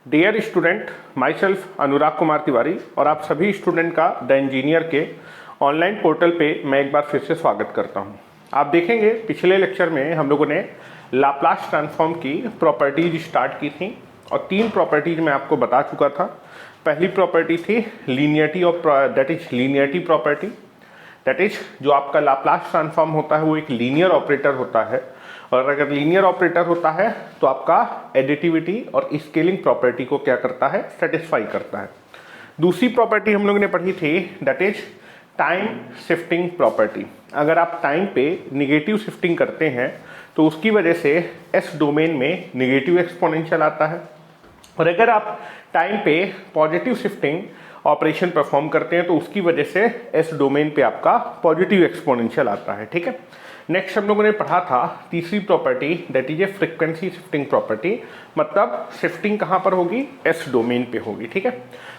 Dear student, my self अनुराग कुमार तिवारी और आप सभी स्टूडेंट का द इंजीनियर के ऑनलाइन पोर्टल पे मैं एक बार फिर से स्वागत करता हूं। आप देखेंगे पिछले लेक्चर में हम लोगों ने लाप्लास ट्रांसफॉर्म की प्रॉपर्टीज स्टार्ट की थी और 3 प्रॉपर्टीज मैं आपको बता चुका था। पहली प्रॉपर्टी थी linearity of that is linearity property, that is जो आपका लाप्लास ट्रांसफॉर्म होता है वो एक लीनियर ऑपरेटर होता है और अगर लीनियर ऑपरेटर होता है तो आपका एडिटिविटी और स्केलिंग प्रॉपर्टी को क्या करता है, सेटिस्फाई करता है। दूसरी प्रॉपर्टी हम लोगों ने पढ़ी थी that is time shifting property. अगर आप टाइम पे निगेटिव शिफ्टिंग करते हैं तो उसकी वजह से एस डोमेन में निगेटिव एक्सपोनेंशियल आता है और अगर आप टाइम पे पॉजिटिव शिफ्टिंग ऑपरेशन परफॉर्म करते हैं तो उसकी वजह से एस डोमेन पे आपका पॉजिटिव एक्सपोनेंशियल आता है। ठीक है, नेक्स्ट हम लोगों ने पढ़ा था तीसरी property that is a frequency shifting property, मतलब शिफ्टिंग कहाँ पर होगी, एस डोमेन पे होगी। ठीक है,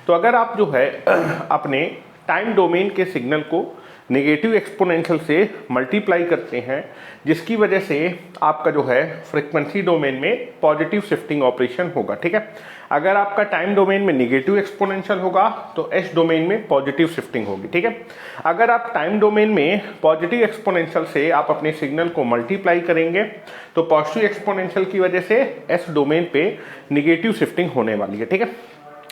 तो अगर आप जो है अपने टाइम डोमेन के सिग्नल को नेगेटिव एक्सपोनेंशियल से मल्टीप्लाई करते हैं जिसकी वजह से आपका जो है फ्रीक्वेंसी डोमेन में पॉजिटिव शिफ्टिंग ऑपरेशन होगा। ठीक है, अगर आपका टाइम डोमेन में नेगेटिव एक्सपोनेंशियल होगा तो एस डोमेन में पॉजिटिव शिफ्टिंग होगी। ठीक है, अगर आप टाइम डोमेन में पॉजिटिव एक्सपोनेंशियल से आप अपने सिग्नल को मल्टीप्लाई करेंगे तो पॉजिटिव एक्सपोनेंशियल की वजह से एस डोमेन पे नेगेटिव शिफ्टिंग होने वाली है। ठीक है,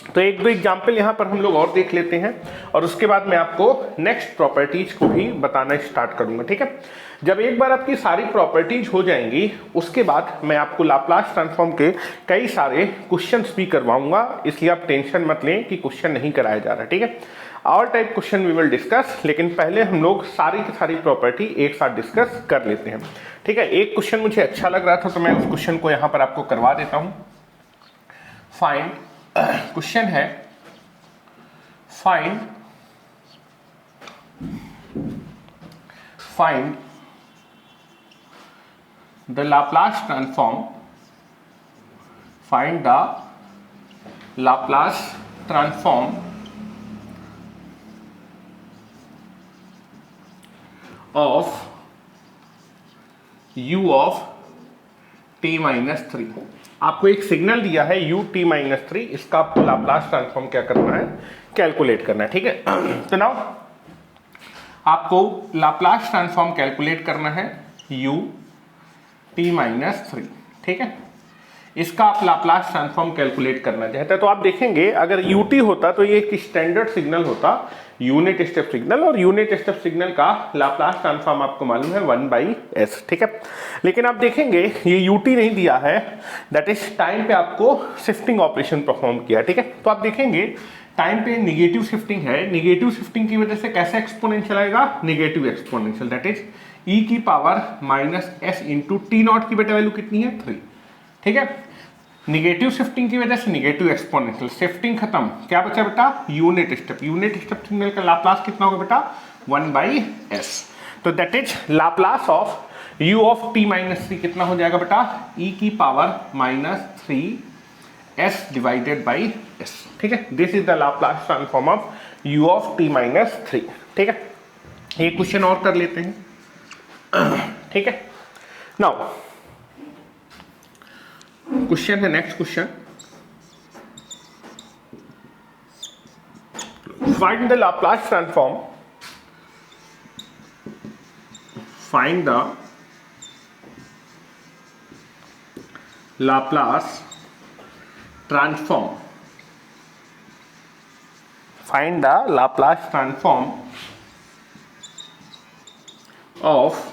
तो एक दो एग्जाम्पल यहाँ पर हम लोग और देख लेते हैं और उसके बाद मैं आपको नेक्स्ट प्रॉपर्टीज को भी बताना स्टार्ट करूंगा। ठीक है, जब एक बार आपकी सारी प्रॉपर्टीज हो जाएंगी उसके बाद मैं आपको लाप्लास ट्रांसफॉर्म के कई सारे क्वेश्चंस भी करवाऊंगा, इसलिए आप टेंशन मत लें कि क्वेश्चन नहीं कराया जा रहा है। ठीक है, all type question we will discuss, लेकिन पहले हम लोग सारी की सारी प्रॉपर्टी एक साथ डिस्कस कर लेते हैं। ठीक है, एक क्वेश्चन मुझे अच्छा लग रहा था तो मैं उस क्वेश्चन को यहाँ पर आपको करवा देता हूँ। फाइंड क्वेश्चन है find the Laplace transform, find the Laplace transform of u of t minus 3। आपको एक सिग्नल दिया है u t माइनस 3, इसका आपको लाप्लास ट्रांसफॉर्म क्या करना है, कैलकुलेट करना है। ठीक है, तो नाउ आपको लाप्लास ट्रांसफॉर्म कैलकुलेट करना है u t माइनस 3। ठीक है, इसका आप लाप्लास ट्रांसफॉर्म कैलकुलेट करना चाहते हैं तो आप देखेंगे अगर ut होता तो ये एक स्टैंडर्ड सिग्नल होता, यूनिट स्टेप सिग्नल, और यूनिट स्टेप सिग्नल का लाप्लास ट्रांसफॉर्म आपको मालूम है 1/s। ठीक है, लेकिन आप देखेंगे ये ut नहीं दिया है, दैट इज टाइम पे आपको शिफ्टिंग ऑपरेशन परफॉर्म किया। ठीक है, तो आप देखेंगे टाइम पे निगेटिव शिफ्टिंग है, निगेटिव शिफ्टिंग की वजह से कैसे एक्सपोनेंशियल आएगा, negative exponential, that is e की power minus s into T not की बेटा वैल्यू कितनी है, 3। ठीक है, निगेटिव शिफ्टिंग की वजह से निगेटिव एक्सपोनेंशियल, शिफ्टिंग खत्म, क्या बचा बेटा, unit step. Unit step signal का लाप्लास कितना होगा बेटा, 1/s। तो that is Laplace of u of t minus 3 कितना हो जाएगा बेटा, e की power minus 3s divided by s। ठीक है, this is the Laplace transform of u of t minus 3। ठीक है, एक क्वेश्चन और कर लेते हैं। ठीक है, नाउ क्वेश्चन है next question, find the Laplace transform, find the Laplace transform, find the Laplace transform of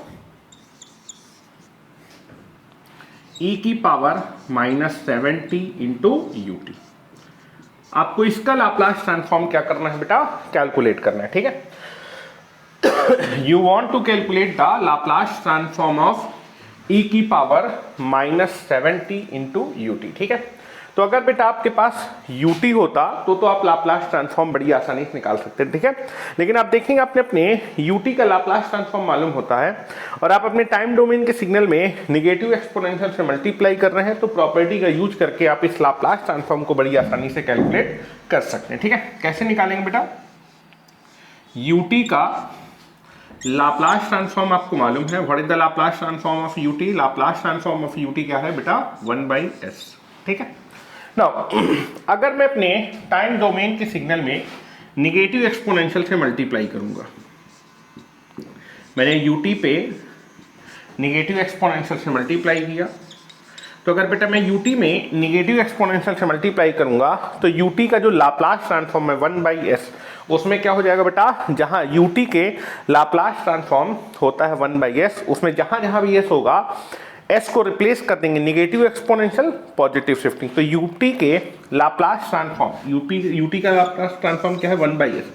e की पावर माइनस 70 इंटू ut। आपको इसका लाप्लास ट्रांसफॉर्म क्या करना है बेटा, कैलकुलेट करना है। ठीक है, you want to calculate the Laplace transform of e की पावर माइनस 70 इंटू ut। ठीक है, तो अगर बेटा आपके पास ut होता तो आप लाप्लास ट्रांसफॉर्म बड़ी आसानी से निकाल सकते हैं। ठीक है, लेकिन आप देखेंगे आपने अपने ut का लाप्लास ट्रांसफॉर्म मालूम होता है और आप अपने टाइम डोमेन के सिग्नल में निगेटिव एक्सपोनेंशियल से मल्टीप्लाई कर रहे हैं तो प्रॉपर्टी का यूज करके आप इस लाप्लास ट्रांसफॉर्म को बड़ी आसानी से कैलकुलेट कर सकते हैं। ठीक है, कैसे निकालेंगे बेटा, ut का लाप्लास ट्रांसफॉर्म आपको मालूम है, what is the Laplace transform of ut, Laplace transform of ut क्या है बेटा, 1/s। ठीक है, नाउ अगर मैं अपने टाइम डोमेन के सिग्नल में निगेटिव एक्सपोनेंशियल से मल्टीप्लाई करूंगा, मैंने यूटी पे निगेटिव एक्सपोनेंशियल से मल्टीप्लाई किया, तो अगर बेटा मैं यूटी में निगेटिव एक्सपोनेंशियल से मल्टीप्लाई करूंगा तो यूटी का जो लाप्लास ट्रांसफॉर्म है 1/s, उसमें क्या हो जाएगा बेटा, जहां यूटी के लाप्लास ट्रांसफॉर्म होता है 1/s, उसमें जहां जहां भी s होगा s को रिप्लेस कर देंगे निगेटिव एक्सपोनेंशियल पॉजिटिव शिफ्टिंग। तो यूटी के लाप्लास ट्रांसफॉर्म, यूटी का लाप्लास ट्रांसफॉर्म क्या है 1/s,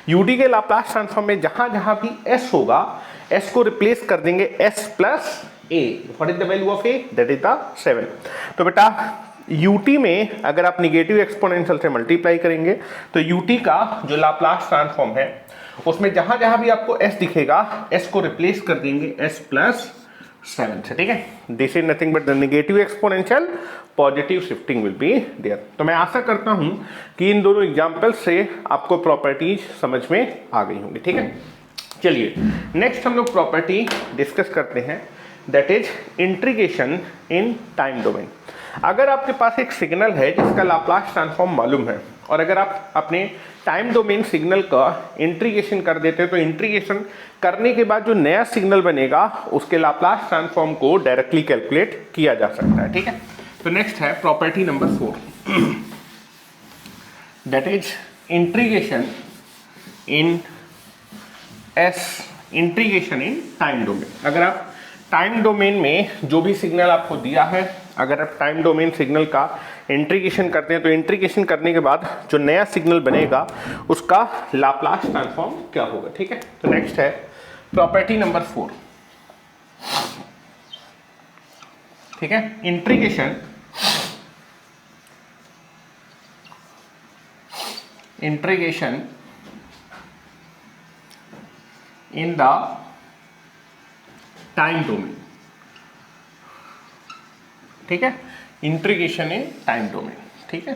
यूटी के लाप्लास ट्रांसफॉर्म में जहां जहां भी s होगा s को रिप्लेस कर देंगे s plus a। What is the value of a? That is the 7। तो बेटा ut में अगर आप निगेटिव एक्सपोनेंशियल से मल्टीप्लाई करेंगे तो ut का जो लाप्लास ट्रांसफॉर्म है उसमें जहां जहां भी आपको s दिखेगा s को रिप्लेस कर देंगे s प्लस 7 से, ठीक है। This is nothing but the negative exponential positive shifting will be there. तो मैं आशा करता हूं कि इन दोनों एग्जाम्पल से आपको प्रॉपर्टीज समझ में आ गई होंगी, ठीक है। चलिए नेक्स्ट हम लोग प्रॉपर्टी डिस्कस करते हैं, that is integration in time domain. अगर आपके पास एक सिग्नल है जिसका लाप्लास ट्रांसफॉर्म मालूम है और अगर आप अपने टाइम डोमेन सिग्नल का इंटीग्रेशन कर देते हैं तो इंटीग्रेशन करने के बाद जो नया सिग्नल बनेगा उसके लाप्लास ट्रांसफॉर्म को डायरेक्टली कैलकुलेट किया जा सकता है, ठीक है। तो नेक्स्ट है property number 4, that is integration in integration in time domain. अगर आप टाइम डोमेन में जो भी सिग्नल आपको दिया है, अगर आप टाइम डोमेन सिग्नल का इंटीग्रेशन करते हैं तो इंटीग्रेशन करने के बाद जो नया सिग्नल बनेगा उसका लाप्लास ट्रांसफॉर्म क्या होगा, ठीक है। तो नेक्स्ट है प्रॉपर्टी नंबर 4, ठीक है, integration in the time domain, ठीक है, इंटीग्रेशन इन टाइम डोमेन, ठीक है।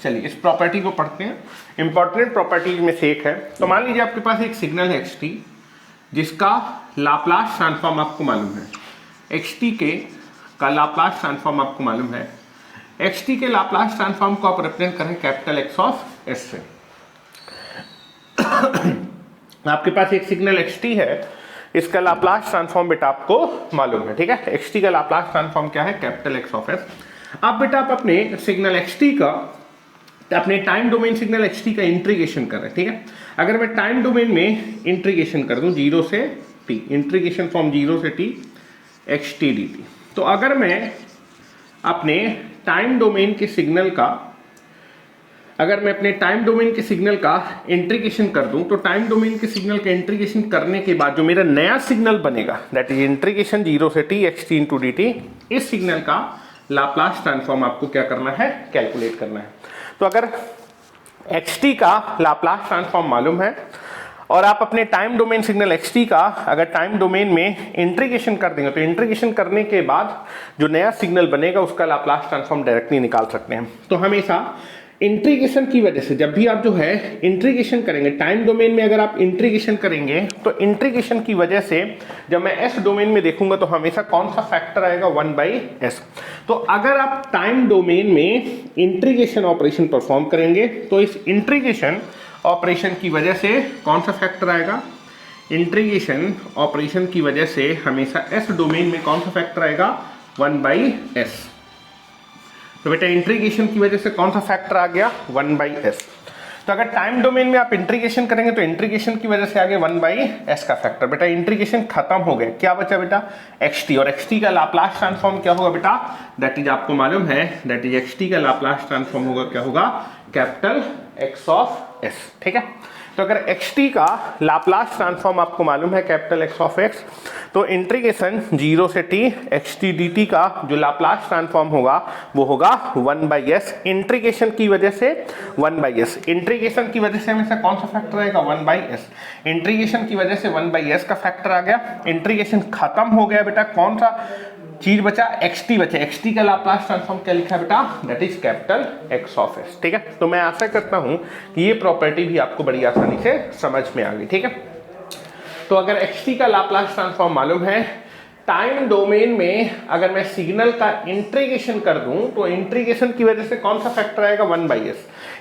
चलिए इस प्रॉपर्टी को पढ़ते हैं, इंपॉर्टेंट प्रॉपर्टीज में से एक है। तो मान लीजिए आपके पास एक सिग्नल है xt जिसका लाप्लास ट्रांसफॉर्म आपको मालूम है, xt का लाप्लास ट्रांसफॉर्म आपको मालूम है, xt के लाप्लास ट्रांसफॉर्म को आप रिप्रेजेंट करें कैपिटल X ऑफ s से। आपके पास एक सिग्नल xt है, इसका लाप्लास ट्रांसफॉर्म बेटा आपको मालूम है, ठीक है। xt का लाप्लास ट्रांसफॉर्म क्या है, कैपिटल X ऑफ s। अब बेटा आप अपने सिग्नल xt का, अपने टाइम डोमेन सिग्नल xt का इंटीग्रेशन कर रहे हैं, ठीक है। अगर मैं टाइम डोमेन में इंटीग्रेशन कर दूं 0 से t, इंटीग्रेशन फ्रॉम 0 से t xt dt, तो अगर मैं अपने टाइम डोमेन के सिग्नल का, अगर मैं अपने टाइम डोमेन के सिग्नल का इंटीग्रेशन कर दूं तो टाइम डोमेन के सिग्नल का इंटीग्रेशन करने के बाद जो मेरा नया सिग्नल बनेगा, दैट इज इंटीग्रेशन 0 से t xt इंटू dt, इस सिग्नल का लाप्लास ट्रांसफॉर्म आपको क्या करना है, कैलकुलेट करना है। तो अगर xt का लाप्लास ट्रांसफॉर्म मालूम है और आप अपने टाइम डोमेन सिग्नल xt का अगर टाइम डोमेन में इंटीग्रेशन कर देंगे तो इंटीग्रेशन करने के बाद जो नया सिग्नल बनेगा उसका लाप्लास ट्रांसफॉर्म डायरेक्टली निकाल सकते हैं। तो हमेशा इंटीग्रेशन की वजह से जब भी आप जो है इंटीग्रेशन करेंगे टाइम डोमेन में, अगर आप इंटीग्रेशन करेंगे तो इंटीग्रेशन की वजह से जब मैं एस डोमेन में देखूंगा तो हमेशा कौन सा फैक्टर आएगा, 1/s। तो अगर आप टाइम डोमेन में इंटीग्रेशन ऑपरेशन परफॉर्म करेंगे तो इस इंटीग्रेशन ऑपरेशन की वजह से कौन सा फैक्टर आएगा, इंटीग्रेशन ऑपरेशन की वजह से हमेशा एस डोमेन में कौन सा फैक्टर आएगा, 1/s। तो बेटा इंटीग्रेशन की वजह से कौन सा फैक्टर आ गया, 1/s। तो अगर टाइम डोमेन में आप इंटीग्रेशन करेंगे तो इंटीग्रेशन की वजह से आ गया 1/s का फैक्टर। बेटा इंटीग्रेशन खत्म हो गया, क्या बचा बेटा, xt, और xt का लाप्लास ट्रांसफॉर्म क्या होगा बेटा, दैट इज आपको मालूम है, दैट इज xt का लाप्लास ट्रांसफॉर्म होगा क्या होगा, कैपिटल X ऑफ s, ठीक है। तो अगर xt का लाप्लास ट्रांसफॉर्म आपको मालूम है कैपिटल X ऑफ x, तो इंटीग्रेशन 0 से t xt dt का जो लाप्लास ट्रांसफॉर्म होगा वो होगा 1/s। इंटीग्रेशन की वजह से 1/s, इंटीग्रेशन की वजह से हमेशा कौन सा फैक्टर आएगा, 1/s। इंटीग्रेशन की वजह से 1/s का फैक्टर आ गया, इंटीग्रेशन खत्म हो गया बेटा, कौन सा चीज बचा, xt बचा, xt का लाप्लास ट्रांसफॉर्म क्या लिखा है बेटा, that is capital X of s, ठीक है। तो मैं आशा करता हूं कि ये प्रॉपर्टी भी आपको बड़ी आसानी से समझ में आ गई, ठीक है। तो अगर xt का लाप्लास ट्रांसफॉर्म मालूम है, टाइम डोमेन में अगर मैं सिग्नल का इंटीग्रेशन कर दूं तो इंटीग्रेशन की वजह से कौन सा फैक्टर आएगा 1/s।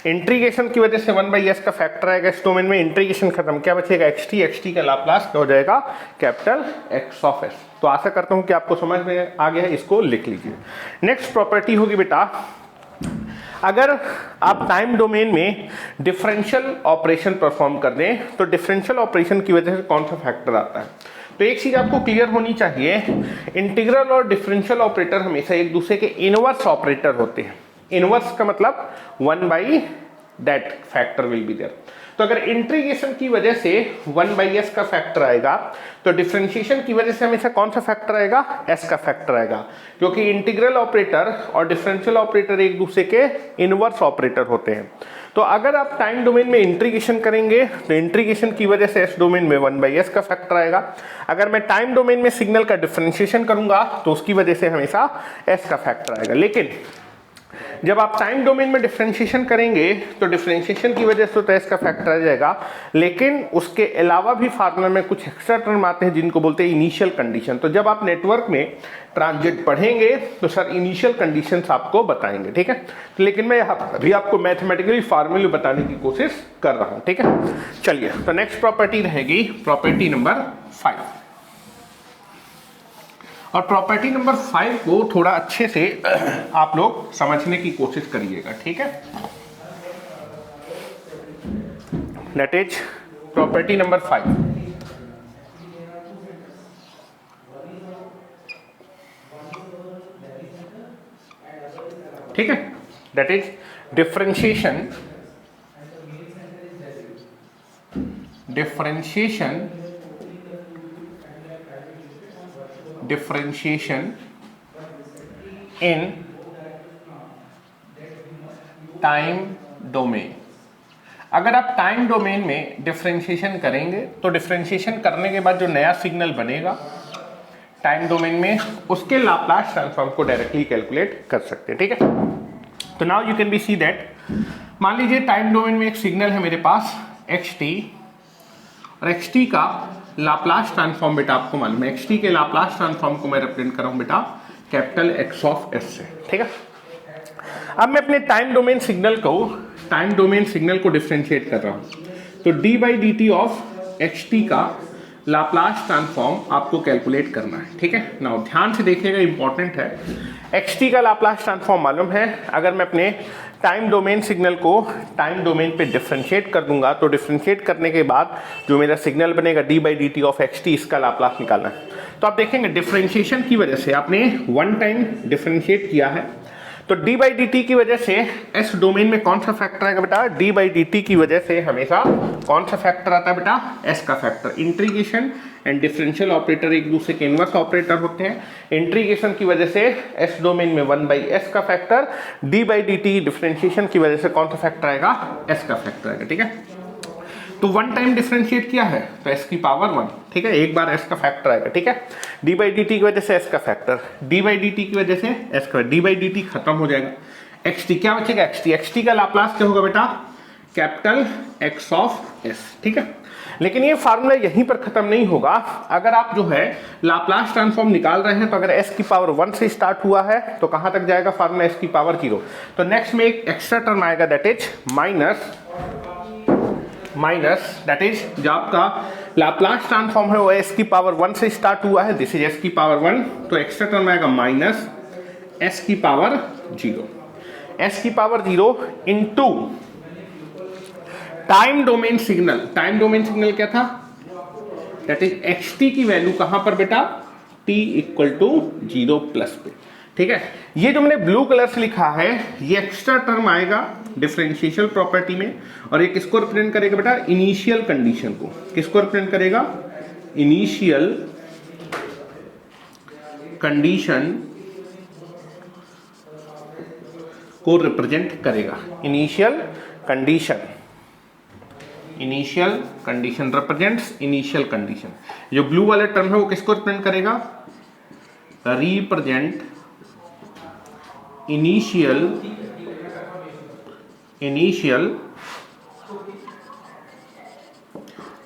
इंटीग्रेशन की वजह से 1/s का फैक्टर आएगा इस डोमेन में। इंटीग्रेशन खत्म, क्या बचेगा xt का लाप्लास हो जाएगा कैपिटल X(s). तो आशा करता हूं कि आपको समझ में आ गया है, इसको लिख लीजिए। नेक्स्ट प्रॉपर्टी होगी बेटा, अगर आप टाइम डोमेन में डिफरेंशियल ऑपरेशन परफॉर्म कर दें तो डिफरेंशियल ऑपरेशन की वजह से कौन सा फैक्टर आता है। तो एक चीज आपको क्लियर होनी चाहिए, इंटीग्रल और डिफरेंशियल ऑपरेटर हमेशा एक दूसरे के इनवर्स ऑपरेटर होते हैं। इनवर्स का मतलब 1/that factor will be there. तो अगर इंटीग्रेशन की वजह से 1/s का फैक्टर आएगा तो डिफरेंशिएशन की वजह से हमेशा कौन सा फैक्टर आएगा, s का फैक्टर आएगा, क्योंकि इंटीग्रल ऑपरेटर और डिफरेंशियल ऑपरेटर एक दूसरे के इनवर्स ऑपरेटर होते हैं। तो अगर आप टाइम डोमेन में इंटीग्रेशन करेंगे तो इंटीग्रेशन की वजह से s डोमेन में 1/s का फैक्टर आएगा। अगर मैं टाइम डोमेन में सिग्नल का डिफरेंशिएशन करूंगा तो उसकी वजह से हमेशा s का फैक्टर आएगा। लेकिन जब आप टाइम डोमेन में डिफरेंशिएशन करेंगे तो डिफरेंशिएशन की वजह से तो s का फैक्टर आ जाएगा, लेकिन उसके अलावा भी फार्मूला में कुछ एक्स्ट्रा टर्म आते हैं जिनको बोलते हैं इनिशियल कंडीशन। तो जब आप नेटवर्क में ट्रांजिट पढ़ेंगे तो सर इनिशियल कंडीशंस आपको बताएंगे, ठीक है। तो लेकिन मैं अभी आपको मैथमेटिकली फार्मूले बताने की कोशिश कर रहा हूं, ठीक है। चलिए, तो नेक्स्ट प्रॉपर्टी रहेगी प्रॉपर्टी नंबर 5। और प्रॉपर्टी नंबर 5 को थोड़ा अच्छे से आप लोग समझने की कोशिश करिएगा, ठीक है। That is property number 5। ठीक है, that is differentiation in time domain. अगर आप टाइम डोमेन में डिफरेंशिएशन करेंगे तो डिफरेंशिएशन करने के बाद जो नया सिग्नल बनेगा टाइम डोमेन में, उसके लाप्लास ट्रांसफॉर्म को डायरेक्टली कैलकुलेट कर सकते हैं, ठीक है। तो now you can be see that, मान लीजिए टाइम डोमेन में एक सिग्नल है मेरे पास xt, और xt का लाप्लास ट्रांसफॉर्म बेटा आपको मालूम है, xt के लाप्लास ट्रांसफॉर्म को मैं रिप्रेजेंट कर रहा हूं बेटा कैपिटल X(s) से, ठीक है। अब मैं अपने टाइम डोमेन सिग्नल को डिफरेंशिएट कर रहा हूं, तो d/dt ऑफ xt का लाप्लास ट्रांसफॉर्म आपको कैलकुलेट करना है, ठीक है। नाउ ध्यान से देखिएगा, इंपॉर्टेंट है। xt का लाप्लास ट्रांसफॉर्म मालूम है, अगर मैं अपने टाइम डोमेन सिग्नल को टाइम डोमेन पे डिफरेंशिएट कर दूंगा तो डिफरेंशिएट करने के बाद जो मेरा सिग्नल बनेगा d/dt ऑफ xt, इसका लाप्लास निकालना है। तो आप देखेंगे डिफरेंशिएशन की वजह से आपने वन टाइम डिफरेंशिएट किया है, तो d/dt की वजह से s डोमेन में कौन सा फैक्टर आएगा बेटा, d/dt की वजह से हमेशा कौन सा फैक्टर आता है बेटा, s का factor. Integration and differential operator एक दूसरे के इनवर्स ऑपरेटर होते हैं। इंटीग्रेशन की वजह से s डोमेन में 1/s का फैक्टर, d/dt डिफरेंशिएशन की वजह से कौन सा फैक्टर आएगा, s का फैक्टर आएगा, ठीक है। तो वन टाइम डिफरेंशिएट किया है तो s की पावर 1, ठीक है, एक बार s का फैक्टर आएगा, ठीक है। d/dt की वजह से s का फैक्टर, d/dt की वजह से s का, d/dt खत्म हो जाएगा, xt क्या बचेगा, xt का लाप्लास क्या होगा बेटा, कैपिटल X(s), ठीक है। लेकिन ये फार्मूला यहीं पर खत्म नहीं होगा, अगर आप जो है लाप्लास ट्रांसफॉर्म निकाल रहे हैं तो अगर s की पावर 1 से स्टार्ट हुआ है तो कहां तक जाएगा फार्मूला, s की पावर 0। तो नेक्स्ट में एक एक्स्ट्रा टर्म आएगा, that is minus, that is जो आपका लाप्लास ट्रांसफॉर्म है वो s की पावर 1 से स्टार्ट हुआ है, दिस इज s की पावर 1, तो एक्स्ट्रा टर्म आएगा माइनस s की पावर 0, s की power 0 into time domain signal. Time domain signal क्या था, दैट इज xt की वैल्यू कहां पर बेटा, t = 0 प्लस पे, ठीक है। ये जो मैंने ब्लू कलर से लिखा है ये एक्स्ट्रा टर्म आएगा डिफरेंशिएशन प्रॉपर्टी में, और ये किसको रिप्रेजेंट करेगा बेटा, इनिशियल कंडीशन को। किसको रिप्रेजेंट करेगा, इनिशियल कंडीशन को रिप्रेजेंट करेगा। Initial condition represents initial condition. जो ब्लू वाला टर्म है वो किसको रिप्रेजेंट करेगा, रिप्रेजेंट इनिशियल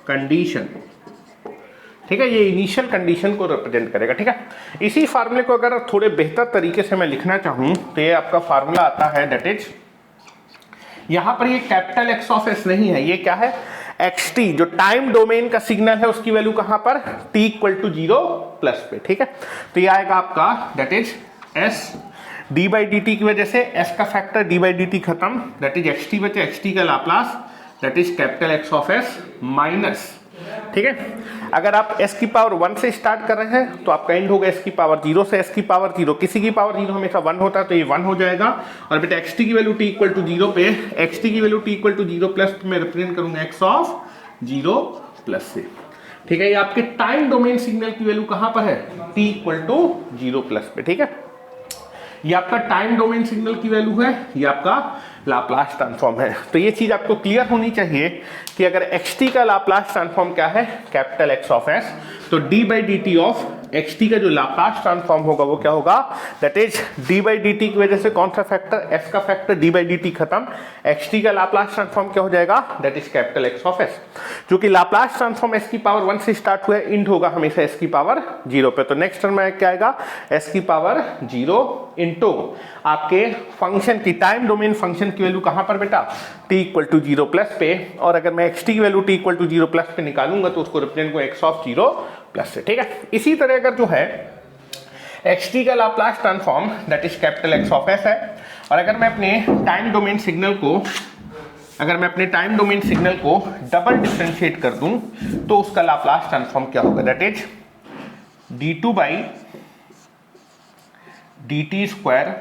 कंडीशन ठीक है, ये इनिशियल कंडीशन को रिप्रेजेंट करेगा। ठीक है, इसी फार्मूले को अगर थोड़े बेहतर तरीके से मैं लिखना चाहूं तो ये आपका फार्मूला आता है, दैट इज यहां पर ये कैपिटल एक्स ऑफ एस नहीं है, ये क्या है, एक्स टी, जो टाइम डोमेन का सिग्नल है उसकी वैल्यू कहां पर, टी इक्वल टू 0 प्लस पे। ठीक है, तो ये आएगा आपका that is S D by d T की वजह से एस का factor D by d T खत्म, दैट इज एक्स टी बचे, एक्स टी का Laplace that is capital X of s minus. ठीक है, अगर आप s की पावर 1 से स्टार्ट कर रहे हैं तो आपका एंड होगा s की पावर 0 से, s की पावर 0, किसी की पावर 0 हमेशा 1 होता है तो ये 1 हो जाएगा। और बेटा xt की वैल्यू t इक्वल टू 0 पे, xt की value t equal to 0 plus मैं रिप्रेजेंट करूंगा x ऑफ 0 प्लस से। ठीक है, ये आपके टाइम डोमेन सिग्नल की वैल्यू कहां पर है, t इक्वल टू 0 प्लस पे। ठीक है, ये आपका टाइम डोमेन सिग्नल की वैल्यू है, ये आपका लाप्लास ट्रांसफॉर्म है। तो ये चीज आपको क्लियर होनी चाहिए कि अगर xt का लाप्लास ट्रांसफॉर्म क्या है, कैपिटल एक्स ऑफ एस, तो d by d T of xt का जो लाप्लास ट्रांसफॉर्म होगा वो क्या होगा, that is d by d T की वजह से कौन सा फैक्टर, s का factor d by d T खत्म, xt का लाप्लास ट्रांसफॉर्म क्या हो जाएगा, that is capital X of S. क्योंकि लाप्लास ट्रांसफॉर्म s की पावर 1 से स्टार्ट हुआ है, इंड होगा हमेशा s की पावर 0 पे, तो नेक्स्ट टर्म में क्या आएगा, s की पावर 0 इंटू आपके फंक्शन की, टाइम डोमेन फंक्शन की वैल्यू कहां पर बेटा, t इक्वल टू 0 प्लस पे, और अगर मैं xt की value t equal to 0 plus पे निकालूंगा तो उसको रिप्रेजेंट को x ऑफ 0 प्लस से। ठीक है, इसी तरह अगर जो है xt का Laplace transform that is capital X of S है, और अगर मैं अपने टाइम डोमेन सिग्नल को, अगर मैं अपने टाइम डोमेन सिग्नल को डबल डिफरेंशिएट कर दूं तो उसका लाप्लास ट्रांसफॉर्म क्या होगा, that is d2 by dt square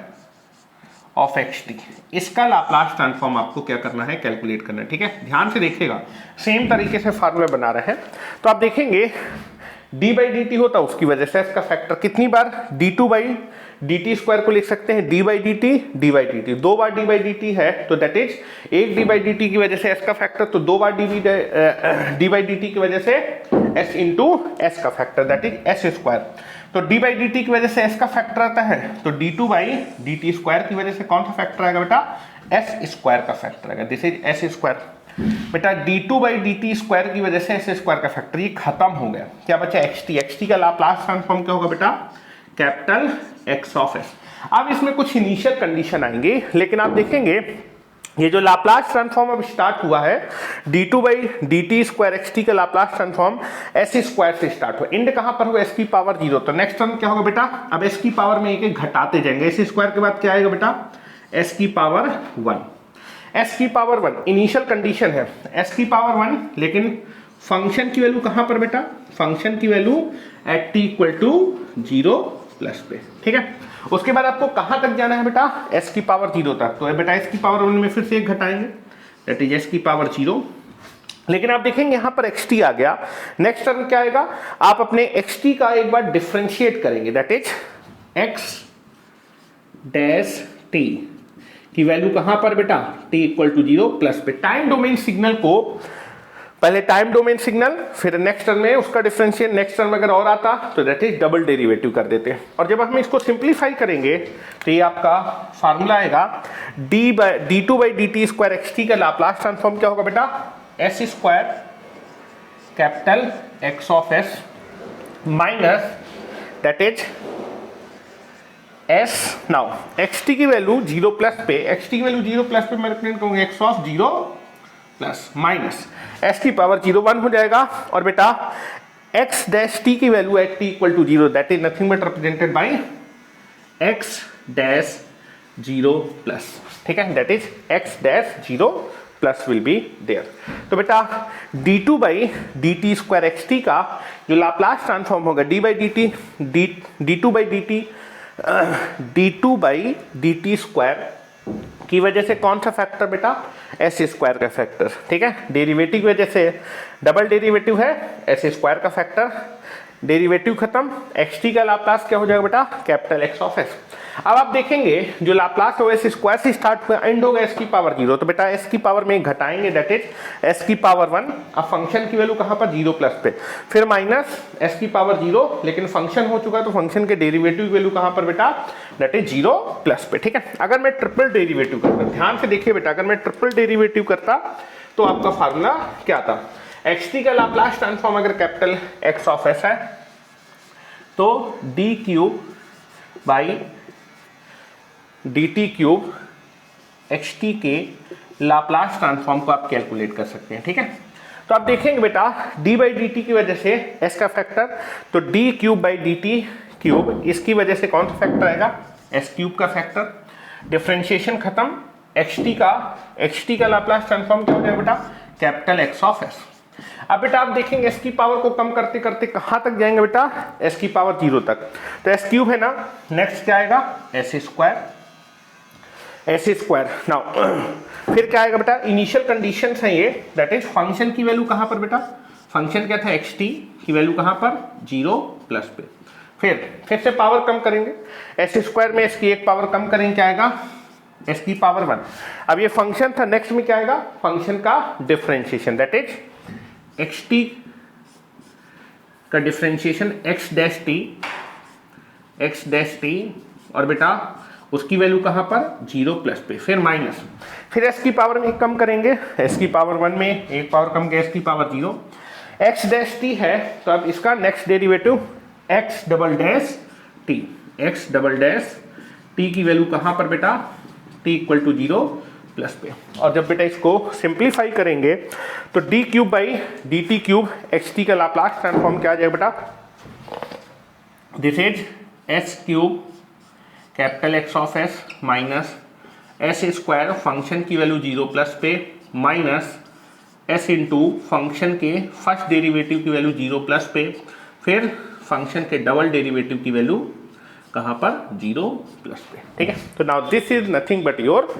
of xt। इसका लाप्लास ट्रांसफॉर्म आपको क्या करना है, कैलकुलेट करना है। ठीक है, ध्यान से देखिएगा, सेम तरीके से फार्मूला बना रहे हैं तो आप देखेंगे d बाई डी टी होता है, उसकी वजह से इसका फैक्टर कितनी बार, d2 by d t square को लिख सकते हैं d by d T, d by d T, 2 bar d by d T है तो दैट इज एक d बाई डी टी की वजह से s का फैक्टर, तो 2 बार d बाई डी टी की वजह से s इंटू s का factor that is s square. तो d बाई डी टी की वजह से s का फैक्टर आता है, तो d2 by d t square की वजह से कौन सा फैक्टर आएगा बेटा, s स्क्वायर का फैक्टर आएगा, दिस इज s स्क्वायर। बेटा d2 by d t square की वजह से s स्क्वायर का फैक्टर ये खत्म हो गया, क्या बचा xt, xt का लाप्लास ट्रांसफॉर्म क्या होगा बेटा, कैपिटल एक्स ऑफ एस। अब इसमें कुछ इनिशियल कंडीशन आएंगे, लेकिन आप देखेंगे ये जो लाप्लास ट्रांसफॉर्म अब स्टार्ट हुआ है, d2 by d t square xt का लाप्लास ट्रांसफॉर्म s स्क्वायर से स्टार्ट हुआ, इंड कहां पर होगा, s की पावर 0, तो नेक्स्ट टर्म क्या होगा बेटा, अब s की पावर में एक एक घटाते जाएंगे, s स्क्वायर के बाद क्या आएगा बेटा, s की पावर 1, s की पावर 1 इनिशियल कंडीशन है, s की पावर 1, लेकिन फंक्शन की वैल्यू कहां पर बेटा, फंक्शन की value at t equal to 0 plus पे। ठीक है, उसके बाद आपको कहां तक जाना है बेटा, s की पावर 0 तक, तो बेटा s की पावर 1 में फिर से एक घटाएंगे, दैट इज s की पावर 0, लेकिन आप देखेंगे यहां पर xt आ गया, नेक्स्ट टर्म क्या आएगा, आप अपने xt का एक बार डिफरेंशिएट करेंगे, that is x dash t की वैल्यू कहां पर बेटा, t इक्वल टू 0 प्लस पे। टाइम डोमेन सिग्नल को पहले टाइम डोमेन सिग्नल, फिर नेक्स्ट टर्म में उसका डिफरेंशिएट, नेक्स्ट टर्म अगर और आता तो दैट इज डबल डेरिवेटिव कर देते हैं, और जब हम इसको सिंप्लीफाई करेंगे तो ये आपका फार्मूला आएगा d2 by d t square xt का लाप्लास ट्रांसफॉर्म क्या होगा बेटा, s square capital X of s minus that is s। Now xt की वैल्यू 0 प्लस पे, xt की वैल्यू 0 प्लस पे मैं रिप्रेजेंट करूंगा x of 0 plus minus s की पावर 0 1 हो जाएगा, और बेटा x डैश t की value at t equal to 0 that is nothing but represented by x dash 0 plus. ठीक है, that is x dash 0 plus will be there. तो बेटा d2 by d t square xt का जो Laplace transform होगा d by d t, d2 by d t, d2 by d t square की वजह से कौन सा फैक्टर बेटा, एस स्क्वायर का फैक्टर। ठीक है, डेरिवेटिव की वजह से डबल डेरिवेटिव है, एस स्क्वायर का फैक्टर, डेरिवेटिव खत्म, xt का लाप्लास क्या हो जाएगा बेटा, कैपिटल एक्स ऑफ एस। अब आप देखेंगे जो लाप्लास हो एस स्क्वायर से स्टार्ट हुआ, एंड होगा s की पावर 0, तो बेटा s की पावर में घटाएंगे, दैट इज s की पावर 1, अब फंक्शन की वैल्यू कहां पर 0 प्लस पे, फिर माइनस s की पावर 0, लेकिन फंक्शन हो चुका है तो फंक्शन के डेरिवेटिव की वैल्यू कहां पर बेटा, दैट इज 0 प्लस पे। ठीक है, अगर मैं ट्रिपल डेरिवेटिव करता, ध्यान से देखिए बेटा, अगर मैं ट्रिपल डेरिवेटिव करता तो आपका फार्मूला क्या था, xt का लाप्लास ट्रांसफॉर्म अगर कैपिटल एक्स ऑफ एस है तो D cube by d T cube x T के लाप्लास ट्रांसफॉर्म को आप कैलकुलेट कर सकते हैं। ठीक है, तो आप देखेंगे बेटा d बाई डी टी की वजह से s का फैक्टर, तो d cube by d T cube, इसकी वजह से कौन सा फैक्टर आएगा, s क्यूब का फैक्टर। डिफरेंशिएशन खत्म, xt का लाप्लास ट्रांसफॉर्म क्या हो जाएगा बेटा, कैपिटल एक्स ऑफ एस। अब बेटा आप देखेंगे s की पावर को कम करते करते कहां तक जाएंगे बेटा, s की पावर 0 तक, तो s क्यूब है ना, नेक्स्ट क्या आएगा s स्क्वायर। नाउ फिर क्या आएगा बेटा, इनिशियल कंडीशंस हैं ये, दैट इज फंक्शन की वैल्यू कहां पर बेटा, फंक्शन क्या था xt की वैल्यू कहां पर 0 प्लस पे। फिर से पावर कम करेंगे, s स्क्वायर में इसकी एक पावर कम करेंगे, क्या आएगा s की पावर 1। अब ये फंक्शन था, नेक्स्ट में क्या आएगा, फंक्शन का डिफरेंशिएशन, दैट इज xt का डिफरेंशिएशन x डैश t और बेटा उसकी वैल्यू कहां पर 0 प्लस पे, फिर माइनस, फिर s की पावर में एक कम करेंगे, s की पावर 1 में एक पावर कम के s की पावर 0, x डैश t है तो अब इसका next derivative x double dash t की वैल्यू कहां पर बेटा, t इक्वल टू 0 प्लस पे। और जब बेटा इसको सिंप्लीफाई करेंगे तो d cube by d T cube x T का लाप्लास ट्रांसफॉर्म क्या आ जाएगा बेटा, this is s cube capital X of s minus S square function की वैल्यू 0 प्लस पे माइनस एस इंटू फंक्शन के फर्स्ट डेरिवेटिव की वैल्यू 0 प्लस पे, फिर फंक्शन के डबल डेरिवेटिव की वैल्यू कहां पर 0 प्लस पे। ठीक है, तो now this is nothing but your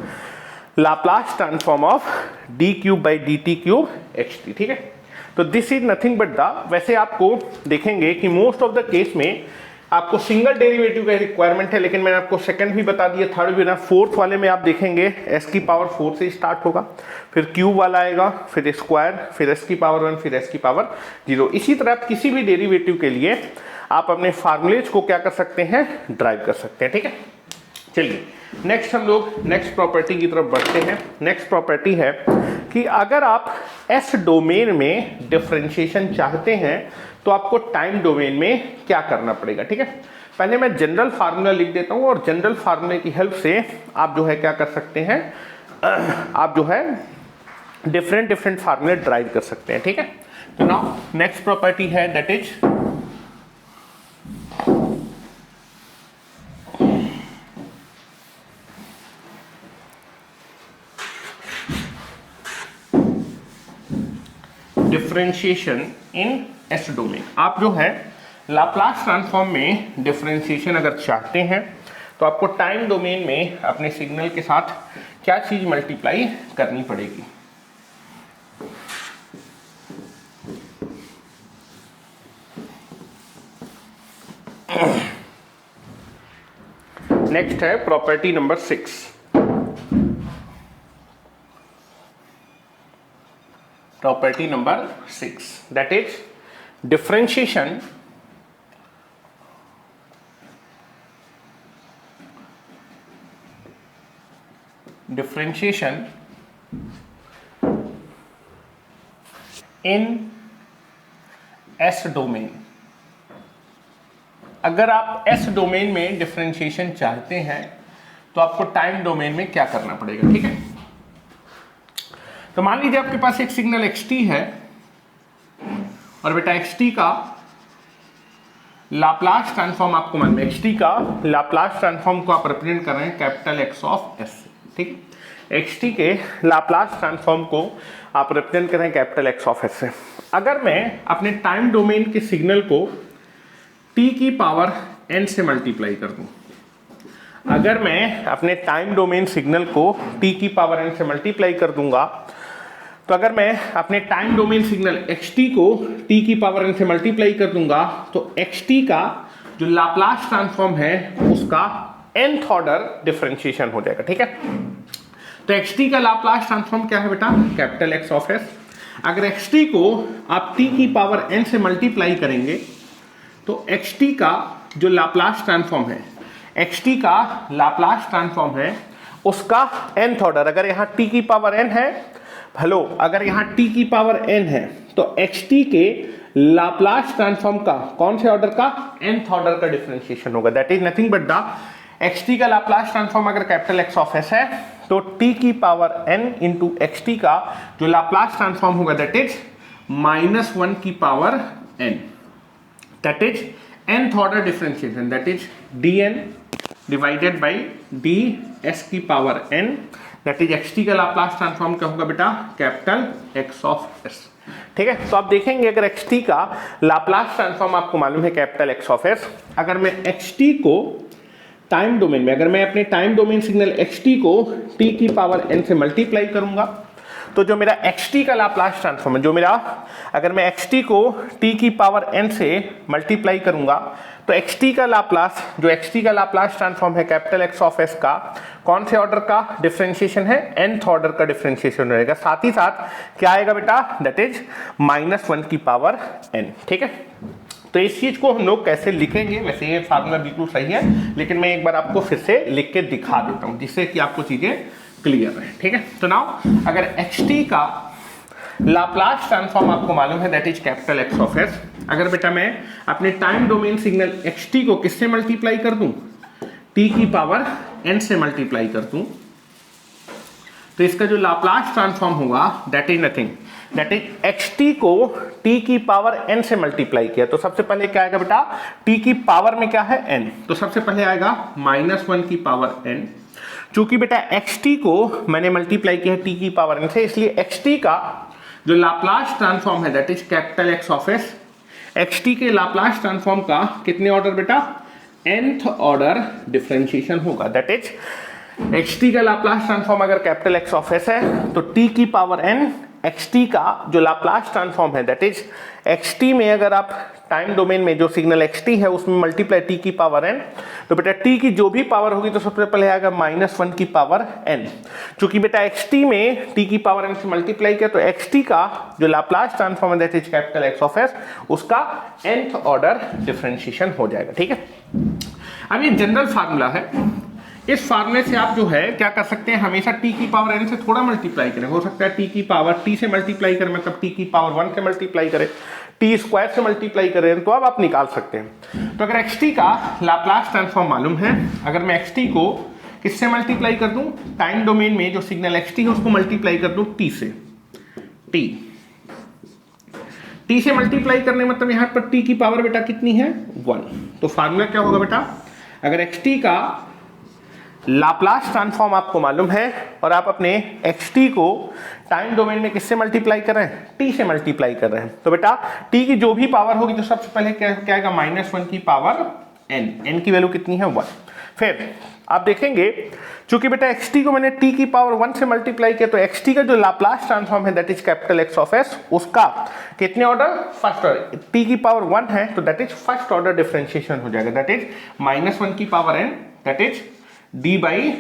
Laplace transform of D cube by d T cube x T. ठीक है, तो this is nothing but the, वैसे आपको देखेंगे कि मोस्ट ऑफ द केस में आपको सिंगल डेरिवेटिव का रिक्वायरमेंट है, लेकिन मैंने आपको सेकंड भी बता दिया, थर्ड भी ना, फोर्थ वाले में आप देखेंगे s की पावर 4 से स्टार्ट होगा, फिर क्यूब वाला आएगा, फिर स्क्वायर, फिर s की पावर 1, फिर s की पावर 0। इसी तरह आप किसी भी डेरिवेटिव के लिए आप अपने फार्मूलेज को क्या कर सकते हैं, ड्राइव कर सकते हैं। ठीक है, चलिए नेक्स्ट हम लोग नेक्स्ट प्रॉपर्टी की तरफ बढ़ते हैं। नेक्स्ट प्रॉपर्टी है कि अगर आप s डोमेन में डिफरेंशिएशन चाहते हैं तो आपको टाइम डोमेन में क्या करना पड़ेगा। ठीक है, पहले मैं जनरल फार्मूला लिख देता हूं और जनरल फार्मूले की हेल्प से आप जो है क्या कर सकते हैं, आप जो है डिफरेंट फार्मूले ड्राइव कर सकते हैं। ठीक है, तो नाउ नेक्स्ट प्रॉपर्टी है that is differentiation in S domain. आप जो है लाप्लास ट्रांसफॉर्म में डिफरेंशिएशन अगर चाहते हैं तो आपको टाइम डोमेन में अपने सिग्नल के साथ क्या चीज मल्टीप्लाई करनी पड़ेगी। नेक्स्ट है property number 6। Property number 6 that is differentiation in S domain. अगर आप एस डोमेन में डिफरेंशिएशन चाहते हैं तो आपको टाइम डोमेन में क्या करना पड़ेगा। ठीक है, तो मान लीजिए आपके पास एक सिग्नल xt है और बेटा xt का लाप्लास ट्रांसफॉर्म आपको मान में xt का लाप्लास ट्रांसफॉर्म को आप रिप्रेजेंट कर रहे हैं कैपिटल एक्स ऑफ एस। ठीक, xt के लाप्लास ट्रांसफॉर्म को आप रिप्रेजेंट कर रहे हैं कैपिटल एक्स ऑफ एस से। अगर मैं अपने टाइम डोमेन के सिग्नल को t की पावर n से मल्टीप्लाई कर दूं, अगर मैं अपने टाइम डोमेन सिग्नल को t की पावर n से मल्टीप्लाई कर दूंगा, तो अगर मैं अपने टाइम डोमेन सिग्नल xt को t की पावर n से मल्टीप्लाई कर दूंगा तो xt का जो लाप्लास ट्रांसफॉर्म है उसका nth ऑर्डर डिफरेंशिएशन हो जाएगा। ठीक है, तो xt का लाप्लास ट्रांसफॉर्म क्या है बेटा, कैपिटल एक्स ऑफ एस। अगर xt को आप t की पावर n से मल्टीप्लाई करेंगे तो xt का जो लाप्लास ट्रांसफॉर्म है, xt का लाप्लास ट्रांसफॉर्म है उसका nth ऑर्डर, अगर यहाँ t की पावर n है हेलो, अगर यहाँ t की पावर n है तो xt के लाप्लास ट्रांसफॉर्म का कौन से ऑर्डर का, nth ऑर्डर का डिफरेंशिएशन होगा। That is nothing but the xt का लाप्लास ट्रांसफॉर्म अगर कैपिटल X ऑफ s है तो t की पावर n इंटू xt का जो लाप्लास ट्रांसफॉर्म होगा दैट इज -1 की power n, that is nth order differentiation, that is dn divided by ds की power n, that is xt का Laplace transform क्या होगा बेटा, कैपिटल X ऑफ s। ठीक है, तो आप देखेंगे अगर xt का लाप्लास ट्रांसफॉर्म आपको मालूम है कैपिटल X ऑफ s, अगर मैं xt को टाइम डोमेन में, अगर मैं अपने टाइम डोमेन सिग्नल xt को t की पावर n से मल्टीप्लाई करूंगा तो जो मेरा xt का लाप्लास ट्रांसफॉर्म है, जो मेरा, अगर मैं xt को t की पावर n से मल्टीप्लाई करूंगा तो xt का लाप्लास, जो xt का लाप्लास ट्रांसफॉर्म है कैपिटल X ऑफ s का कौन से ऑर्डर का डिफरेंशिएशन है, nth ऑर्डर का डिफरेंशिएशन रहेगा। साथ ही साथ क्या आएगा बेटा, दैट इज -1 की पावर n। ठीक है, तो इस चीज को हम लोग कैसे लिखेंगे, वैसे ये फार्मूला बिल्कुल सही है लेकिन मैं एक बार आपको फिर से लिख के दिखा देता हूं जिससे कि आपको चीजें क्लियर है। ठीक है, तो नाउ अगर xt का लाप्लास ट्रांसफॉर्म आपको मालूम है that is capital X of s, अगर बेटा मैं अपने टाइम डोमेन सिग्नल xt को किससे मल्टीप्लाई कर दूं, t की पावर n से मल्टीप्लाई कर दूं तो इसका जो लाप्लास ट्रांसफॉर्म होगा that is nothing, that is xt को t की पावर n से मल्टीप्लाई किया तो सबसे पहले क्या आएगा बेटा, t की पावर में क्या है n, तो सबसे पहले आएगा -1 की पावर n। चूंकि बेटा xt को मैंने मल्टीप्लाई किया है t की पावर n से, इसलिए xt का जो लाप्लास ट्रांसफॉर्म है that is capital X of s, xt के लाप्लास ट्रांसफॉर्म का कितने ऑर्डर बेटा, nth ऑर्डर डिफरेंशिएशन होगा। दैट इज xt का लाप्लास ट्रांसफॉर्म अगर कैपिटल X ऑफ s है तो t की पावर n, xt का जो लाप्लास ट्रांसफॉर्म है दैट इज xt में अगर आप टाइम डोमेन में जो सिग्नल xt है उसमें मल्टीप्लाई t की पावर n, तो बेटा t की जो भी पावर होगी तो सबसे पहले आएगा -1 की पावर n। चूंकि बेटा xt में t की पावर n से मल्टीप्लाई किया तो xt का जो लाप्लास ट्रांसफॉर्म है that is capital X of s, उसका nth ऑर्डर डिफरेंशिएशन हो जाएगा। ठीक है, अब ये जनरल फार्मूला है, इस फार्मूले से आप जो है क्या कर सकते हैं, हमेशा t की पावर n से थोड़ा मल्टीप्लाई करें, हो सकता है t की पावर t से मल्टीप्लाई करें, मतलब t की पावर 1 से मल्टीप्लाई करें, t स्क्वायर से मल्टीप्लाई करें, तो अब आप निकाल सकते हैं। तो अगर xt का लाप्लास ट्रांसफॉर्म मालूम है, अगर मैं xt को किससे मल्टीप्लाई कर दूं, टाइम डोमेन में जो सिग्नल xt है उसको मल्टीप्लाई कर दूं t से, t से मल्टीप्लाई करने मतलब यहां पर t की पावर बेटा कितनी है, 1। तो फार्मूला क्या होगा बेटा, अगर xt का लाप्लास ट्रांसफॉर्म आपको मालूम है और आप अपने xt को टाइम डोमेन में किससे मल्टीप्लाई कर रहे हैं, t से मल्टीप्लाई कर रहे हैं, तो बेटा t की जो भी पावर होगी तो सबसे पहले क्या आएगा, -1 की पावर n की वैल्यू कितनी है, 1। फिर आप देखेंगे चूंकि बेटा xt को मैंने t की पावर 1 से मल्टीप्लाई किया तो xt का जो लाप्लास ट्रांसफॉर्म है that is capital X of s, उसका कितने ऑर्डर, फर्स्ट ऑर्डर, t की पावर 1 है तो that is first order differentiation हो जाएगा, दैट इज -1 की power n, that is d by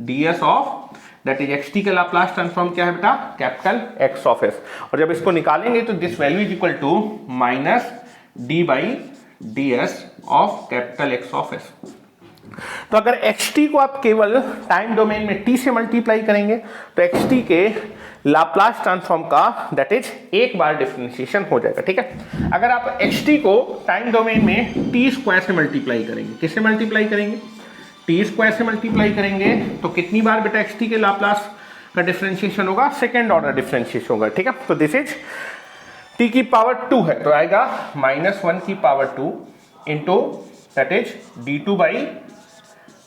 ds of, that is xt का लाप्लास ट्रांसफॉर्म क्या है बेटा, कैपिटल X ऑफ s। और जब इसको निकालेंगे तो this value is equal to -d by ds of capital X of s। तो अगर xt को आप केवल टाइम डोमेन में t से मल्टीप्लाई करेंगे तो xt के लाप्लास ट्रांसफॉर्म का दैट इज एक बार डिफरेंशिएशन हो जाएगा। ठीक है, अगर आप xt को टाइम डोमेन में t स्क्वायर से मल्टीप्लाई करेंगे, किससे मल्टीप्लाई करेंगे, t स्क्वायर से मल्टीप्लाई करेंगे तो कितनी बार बेटा xt के लाप्लास का डिफरेंशिएशन होगा, सेकेंड ऑर्डर डिफरेंशिएशन होगा। ठीक है, तो दिस इज t की पावर 2 है तो आएगा -1 की power 2 into that is d2 by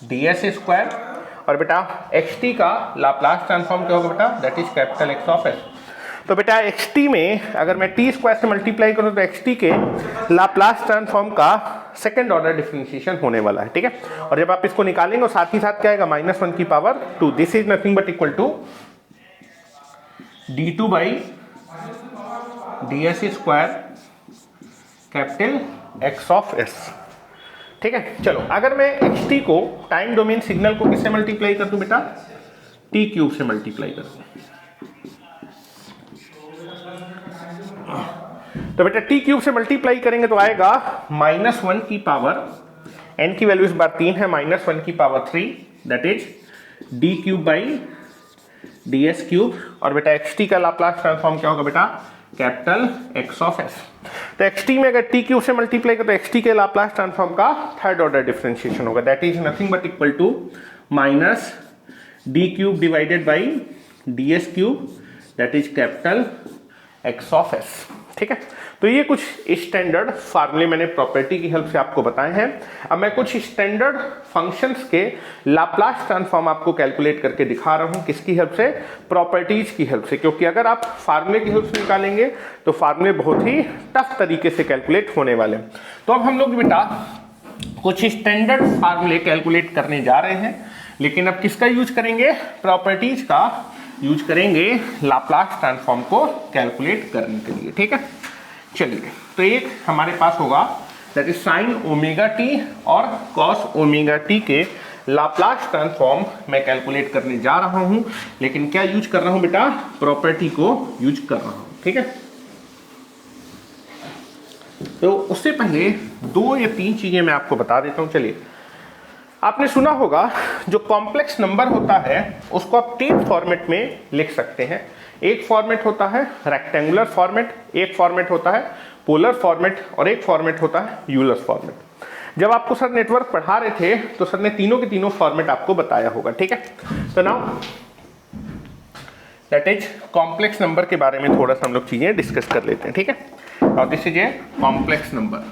ds square, और बेटा xt का लाप्लास ट्रांसफॉर्म क्या होगा बेटा, that is capital X of s। तो बेटा xt में अगर मैं t स्क्वायर से मल्टीप्लाई करूं तो xt के लाप्लास ट्रांसफॉर्म का सेकंड ऑर्डर डिफरेंशिएशन होने वाला है। ठीक है, और जब आप इसको निकालेंगे और साथ ही साथ क्या आएगा, -1 की power 2, this is nothing but equal to d2 by ds square capital X of s। ठीक है, चलो अगर मैं xt को टाइम डोमेन सिग्नल को किससे मल्टीप्लाई कर दूं बेटा, t क्यूब से मल्टीप्लाई कर दूं, तो बेटा t क्यूब से मल्टीप्लाई करेंगे तो आएगा -1 की पावर, n की वैल्यू इस बार 3 है, -1 की power 3 that is d cube by ds cube, और बेटा xt का लाप्लास ट्रांसफॉर्म क्या होगा बेटा, कैपिटल X ऑफ s। तो xt में अगर t क्यूब से मल्टीप्लाई करो तो xt के लाप्लास ट्रांसफॉर्म का थर्ड ऑर्डर डिफरेंशिएशन होगा, that is nothing but equal to minus d cube divided by ds cube, that is capital X of s। ठीक है, तो ये कुछ स्टैंडर्ड फार्मूले मैंने प्रॉपर्टी की हेल्प से आपको बताए हैं। अब मैं कुछ स्टैंडर्ड फंक्शंस के लाप्लास ट्रांसफॉर्म आपको कैलकुलेट करके दिखा रहा हूं, किसकी हेल्प से, प्रॉपर्टीज की हेल्प से, क्योंकि अगर आप फार्मूले की हेल्प से निकालेंगे तो फार्मूले बहुत ही टफ तरीके से कैलकुलेट होने वाले हैं। तो अब हम लोग बेटा कुछ स्टैंडर्ड फार्मूले कैलकुलेट करने जा रहे हैं, लेकिन अब किसका यूज करेंगे, प्रॉपर्टीज का यूज करेंगे लाप्लास ट्रांसफॉर्म को कैलकुलेट करने के लिए। ठीक है, चलिए, तो एक हमारे पास होगा that is sine omega t और कॉस ओमेगा टी के लाप्लास ट्रांसफॉर्म मैं कैलकुलेट करने जा रहा हूं, लेकिन क्या यूज कर रहा हूं बेटा, प्रॉपर्टी को यूज कर रहा हूं। ठीक है, तो उससे पहले 2 या 3 चीजें मैं आपको बता देता हूं। चलिए, आपने सुना होगा जो कॉम्प्लेक्स नंबर होता है उसको आप 3 फॉर्मेट में लिख सकते हैं। एक फॉर्मेट होता है रेक्टेंगुलर फॉर्मेट, एक फॉर्मेट होता है पोलर फॉर्मेट, और एक फॉर्मेट होता है यूलर फॉर्मेट। जब आपको सर नेटवर्क पढ़ा रहे थे तो सर ने तीनों के तीनों फॉर्मेट आपको बताया होगा। ठीक है, तो now that is complex number के बारे में थोड़ा सा हम लोग चीजें डिस्कस कर लेते हैं। ठीक है, और this is a complex number,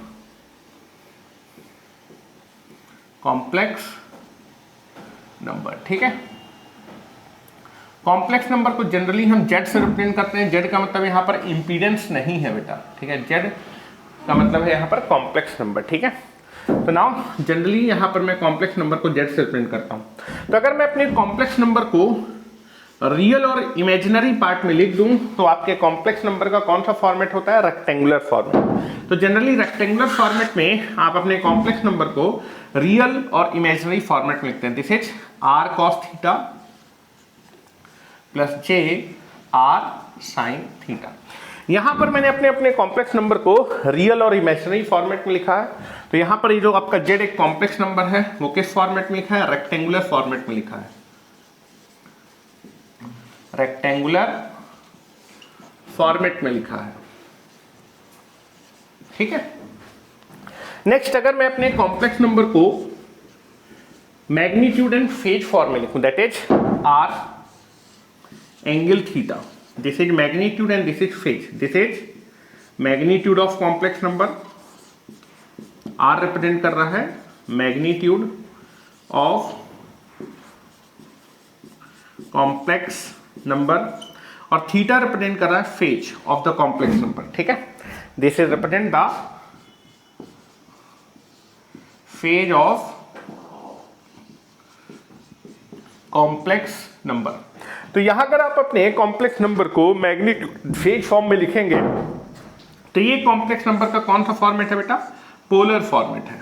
complex number. ठीक है, कॉम्प्लेक्स नंबर को जनरली हम जेड से रिप्रेजेंट करते हैं। जेड का मतलब यहाँ पर इंपीडेंस नहीं है बेटा। ठीक है, जेड का मतलब है यहाँ पर कॉम्प्लेक्स नंबर। ठीक है, तो नाउ जनरली यहाँ पर मैं कॉम्प्लेक्स नंबर को जेड से रिप्रेजेंट करता हूँ। तो अगर मैं अपने कॉम्प्लेक्स नंबर को रियल और इमेजिनरी पार्ट में लिख दूं तो आपके कॉम्प्लेक्स नंबर का कौन सा फॉर्मेट होता है, रेक्टेंगुलर फॉर्मेट। तो जनरली रेक्टेंगुलर फॉर्मेट में आप अपने कॉम्प्लेक्स नंबर को रियल और इमेजिनरी फॉर्मेट में लिखते हैं। This is r cos theta plus j r sin theta. यहां पर मैंने अपने अपने कॉम्प्लेक्स नंबर को रियल और इमेजिनरी फॉर्मेट में लिखा है। तो यहां पर ये जो आपका z एक कॉम्प्लेक्स नंबर है वो किस फॉर्मेट में लिखा है, रेक्टेंगुलर फॉर्मेट में लिखा है, रेक्टेंगुलर फॉर्मेट में लिखा है। ठीक है, नेक्स्ट अगर मैं अपने कॉम्प्लेक्स नंबर को मैग्नीट्यूड एंड फेज फॉर्म में लिखूं, that is R angle theta, this is magnitude and this is phase. This is magnitude of complex number, R represent कर रहा है मैग्नीट्यूड ऑफ कॉम्प्लेक्स नंबर, और थीटा रिप्रेजेंट कर रहा है phase of the complex number. ठीक है, this is represent the phase of complex number. तो यहां अगर आप अपने कॉम्प्लेक्स नंबर को मैग्नीट्यूड फेज फॉर्म में लिखेंगे तो ये कॉम्प्लेक्स नंबर का कौन सा फॉर्मेट है बेटा, पोलर फॉर्मेट है,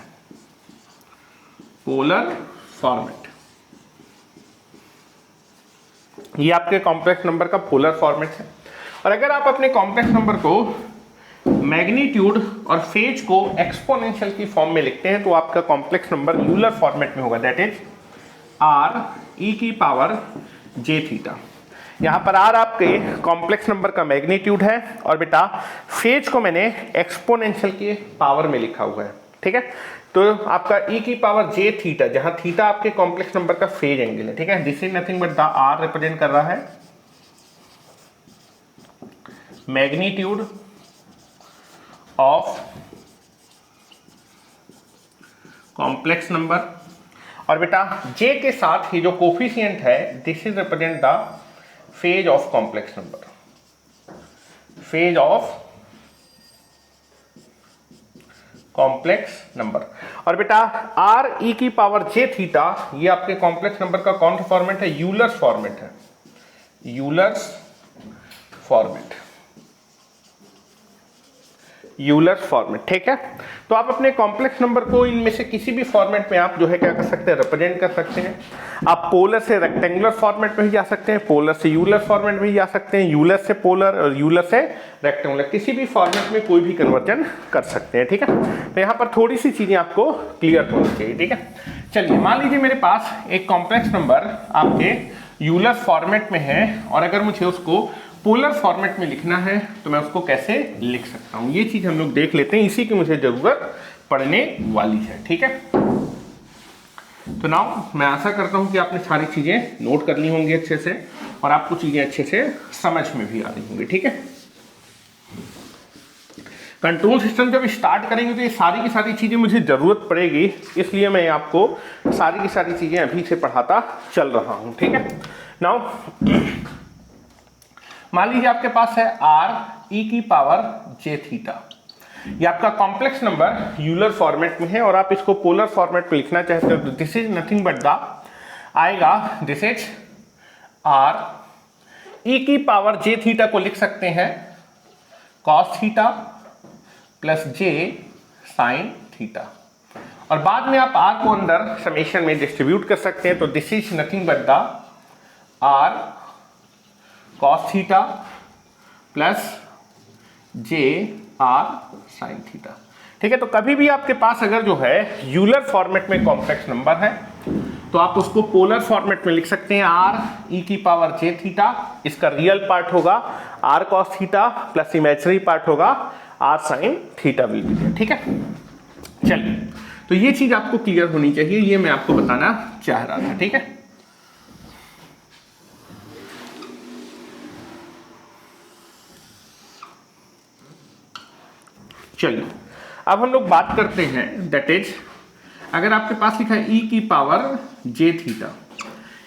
पोलर फॉर्मेट। ये आपके कॉम्प्लेक्स नंबर का पोलर फॉर्मेट है। और अगर आप अपने कॉम्प्लेक्स नंबर को मैग्नीट्यूड और फेज को एक्सपोनेंशियल की फॉर्म में लिखते हैं तो आपका कॉम्प्लेक्स नंबर यूलर फॉर्मेट में होगा, दैट इज आर ई की पावर जे थीटा। यहां पर आर आपके कॉम्प्लेक्स नंबर का मैग्नीट्यूड है और बेटा फेज को मैंने एक्सपोनेंशियल की पावर में लिखा हुआ है। ठीक है, तो आपका ई की पावर जे थीटा, जहां थीटा आपके कॉम्प्लेक्स नंबर का फेज एंगल है। ठीक है, this is nothing but the R represent कर रहा है मैग्नीट्यूड ऑफ कॉम्प्लेक्स नंबर, और बेटा जे के साथ ही जो कोफिशिएंट है this is represent the phase of complex number, phase of complex number. और बेटा आर ई की पावर जे थीटा ये आपके कॉम्प्लेक्स नंबर का कौन सा फॉर्मेट है, यूलर्स फॉर्मेट है, यूलर्स फॉर्मेट, यूलर्स फॉर्मेट। ठीक है, तो आप अपने कॉम्प्लेक्स नंबर को इनमें से किसी भी फॉर्मेट में आप जो है क्या कर सकते हैं, रिप्रेजेंट कर सकते हैं। आप पोलर से रेक्टेंगुलर फॉर्मेट में भी जा सकते हैं, पोलर से यूलर फॉर्मेट में भी जा सकते हैं, यूलर से पोलर और यूलर से रेक्टेंगुलर, किसी भी फॉर्मेट में कोई भी कन्वर्जन कर सकते हैं। ठीक है, तो यहाँ पर थोड़ी सी चीजें आपको क्लियर होनी चाहिए। ठीक है, चलिए मान लीजिए मेरे पास एक कॉम्प्लेक्स नंबर आपके यूलर फॉर्मेट में है और अगर मुझे उसको पोलर फॉर्मेट में लिखना है तो मैं उसको कैसे लिख सकता हूं, ये चीज हम लोग देख लेते हैं, इसी की मुझे जरूरत पड़ने वाली है। ठीक है, तो नाउ मैं आशा करता हूं कि आपने सारी चीजें नोट कर ली होंगी अच्छे से और आपको चीजें अच्छे से समझ में भी आ रही होंगी। ठीक है, कंट्रोल सिस्टम जब स्टार्ट करेंगे तो ये सारी की सारी चीजें मुझे जरूरत पड़ेगी, इसलिए मैं आपको सारी की सारी चीजें अभी से पढ़ाता चल रहा हूं। ठीक है, नाउ मान लीजिए आपके पास है r e की पावर j थीटा, ये आपका कॉम्प्लेक्स नंबर यूलर फॉर्मेट में है और आप इसको पोलर फॉर्मेट में लिखना चाहते हो तो this is nothing but the आएगा, दिस इज r e की पावर j थीटा को लिख सकते हैं cos theta plus j sine theta, और बाद में आप r को अंदर समेशन में डिस्ट्रीब्यूट कर सकते हैं तो this is nothing but the r cos theta plus j r sine theta. ठीक है, तो कभी भी आपके पास अगर जो है यूलर फॉर्मेट में कॉम्प्लेक्स नंबर है तो आप उसको पोलर फॉर्मेट में लिख सकते हैं r e की पावर j थीटा, इसका रियल पार्ट होगा r cos theta plus imaginary part होगा r sine theta will be there. ठीक है, चलिए, तो ये चीज आपको क्लियर होनी चाहिए, ये मैं आपको बताना चाह रहा था। ठीक है, चलिए अब हम लोग बात करते हैं दैट इज अगर आपके पास लिखा है e की पावर j थीटा,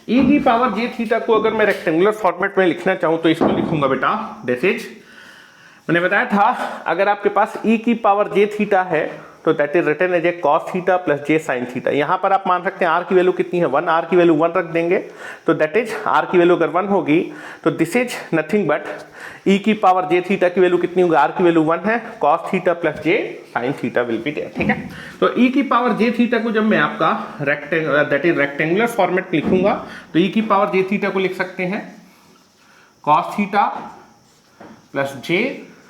e की पावर j थीटा को अगर मैं रेक्टेंगुलर फॉर्मेट में लिखना चाहूं तो इसको लिखूंगा बेटा दिस इज, मैंने बताया था अगर आपके पास e की पावर j थीटा है तो that is written as a cos theta plus j sine theta. यहां पर आप मान सकते हैं r की वैल्यू कितनी है 1, r की वैल्यू 1 रख देंगे तो दैट इज r की वैल्यू अगर 1 होगी तो this is nothing but e की पावर j थीटा की वैल्यू कितनी होगी, r की वैल्यू 1 है, cos theta plus j sine theta will be there. ठीक है, तो e की पावर j थीटा को जब मैं आपका रेक्टेंगुलर फॉर्मेट लिखूंगा तो e की पावर j थीटा को लिख सकते हैं cos theta plus j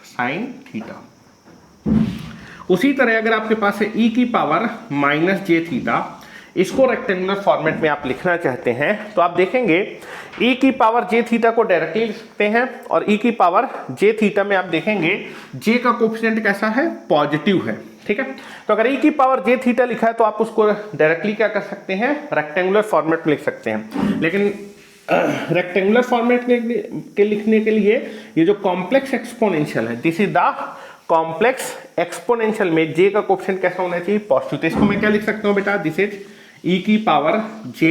sine theta. उसी तरह अगर आपके पास है e की पावर माइनस j थीटा, इसको रेक्टेंगुलर फॉर्मेट में आप लिखना चाहते हैं तो आप देखेंगे e की पावर j थीटा को डायरेक्टली लिख सकते हैं और e की पावर j थीटा में आप देखेंगे j का कोएफिशिएंट कैसा है, पॉजिटिव है। ठीक है, तो अगर e की पावर j थीटा लिखा है तो आप उसको डायरेक्टली क्या कर सकते हैं, रेक्टेंगुलर फॉर्मेट में लिख सकते हैं। लेकिन रेक्टेंगुलर फॉर्मेट के लिखने के लिए ये जो कॉम्प्लेक्स एक्सपोनेंशियल है this is the complex exponential में j का कोएफिशिएंट कैसा होना चाहिए, पॉजिटिव। तो इसको मैं क्या लिख सकता हूं बेटा, दिस इज e की पावर j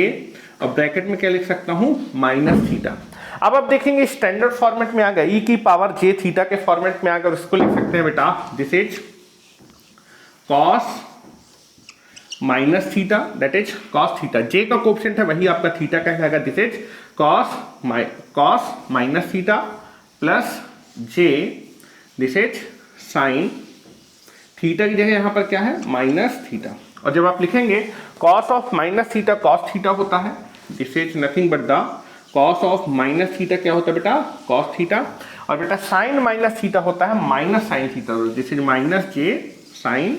और ब्रैकेट में क्या लिख सकता हूं, माइनस थीटा। अब आप देखेंगे स्टैंडर्ड फॉर्मेट में आ गया, e की पावर j थीटा के फॉर्मेट में आकर उसको लिख सकते हैं बेटा this is cos minus theta, that is cos theta, j का कोएफिशिएंट है वही आपका थीटा कहलाएगा, this is cos minus theta plus j this is sine theta की जगह यहां पर क्या है, माइनस थीटा। और जब आप लिखेंगे cos of minus theta cos theta होता है, this is nothing but the cos of minus theta क्या होता है बेटा, cos थीटा, और बेटा साइन माइनस थीटा होता है minus sine theta, this is minus j sine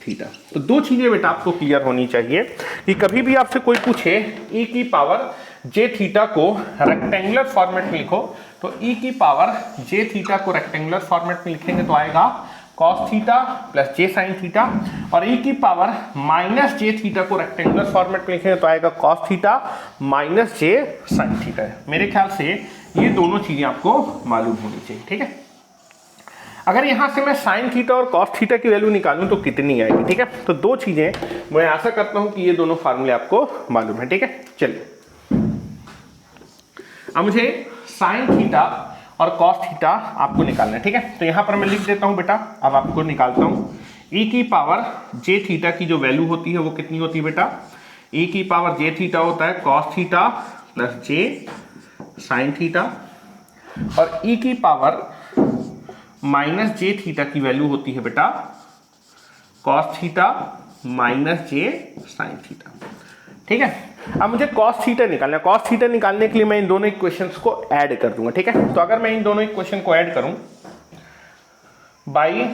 theta. तो दो चीजें बेटा आपको क्लियर होनी चाहिए कि कभी भी आपसे कोई पूछे e की पावर j थीटा को रेक्टेंगुलर फॉर्मेट में लिखो तो e की पावर j थीटा को रेक्टेंगुलर फॉर्मेट में लिखेंगे तो आएगा cos theta plus j sine theta, और e की पावर माइनस j थीटा को रेक्टेंगुलर फॉर्मेट में लिखेंगे तो आएगा cos theta minus j sine theta. मेरे ख्याल से ये दोनों चीजें आपको मालूम होनी चाहिए। ठीक है, अगर यहां से मैं साइन थीटा और cos थीटा की वैल्यू निकालूं तो कितनी आएगी। ठीक है, तो दो चीजें मैं आशा करता हूं कि ये दोनों फार्मूले आपको मालूम है। ठीक है, चलिए अब मुझे साइन थीटा और cos थीटा आपको निकालना है। ठीक है, तो यहां पर मैं लिख देता हूं बेटा, अब आपको निकालता हूं e की पावर j थीटा की जो वैल्यू होती है वो कितनी होती है बेटा, e की पावर j थीटा होता है cos theta plus j sine theta, और e की पावर माइनस j थीटा की वैल्यू होती है बेटा cos theta minus j sine theta. ठीक है, अब मुझे cos थीटा निकालना है। cos थीटा निकालने के लिए मैं इन दोनों इक्वेशंस को ऐड कर दूंगा। ठीक है, तो अगर मैं इन दोनों इक्वेशन को ऐड करूं by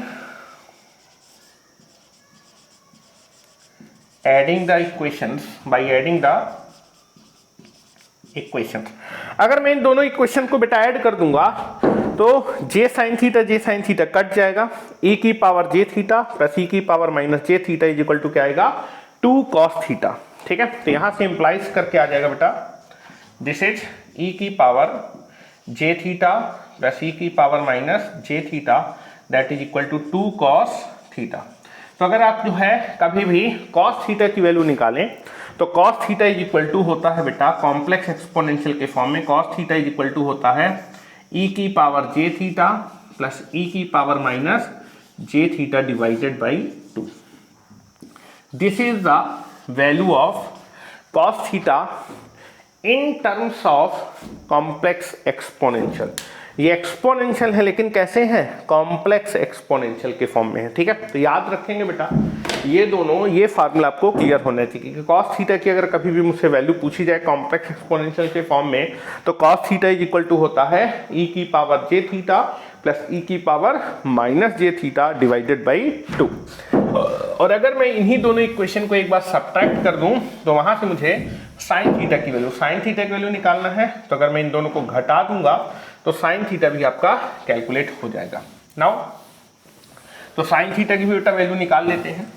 adding the equations, by adding the equation. अगर मैं इन दोनों इक्वेशन को बेटा ऐड कर दूंगा तो जे साइन थीटा कट जाएगा, e की power j theta plus e की power minus j theta is equal to क्या आएगा 2 cos थीटा। ठीक है, तो यहां से इंप्लाइज करके आ जाएगा बेटा दिस इज e की power j theta plus e की power minus j theta that is equal to 2 cos theta. तो अगर आप जो है कभी भी cos थीटा की वैल्यू निकालें तो cos theta is equal to होता है बेटा कॉम्प्लेक्स एक्सपोनेंशियल के फॉर्म में cos theta is equal to होता है e की power j theta plus e की power minus j theta divided by 2। This is the value of cos theta in terms of complex exponential. ये exponential है लेकिन कैसे है, कॉम्प्लेक्स एक्सपोनेंशियल के फॉर्म में है। ठीक है, तो याद रखेंगे बेटा ये दोनों, ये फार्मूला आपको क्लियर होना चाहिए कि cos थीटा की अगर कभी भी मुझसे वैल्यू पूछी जाए कॉम्प्लेक्स एक्सपोनेंशियल के फॉर्म में तो cos theta is equal to होता है e की power j theta plus e की power minus j theta divided by 2। और अगर मैं इन्हीं दोनों इक्वेशन को एक बार सब्ट्रैक्ट कर दूं तो वहां से मुझे साइन थीटा की वैल्यू निकालना है। तो अगर मैं इन दोनों को घटा दूंगा तो साइन थीटा भी आपका कैलकुलेट हो जाएगा। नाउ तो साइन थीटा की भी बेटा वैल्यू निकाल लेते हैं।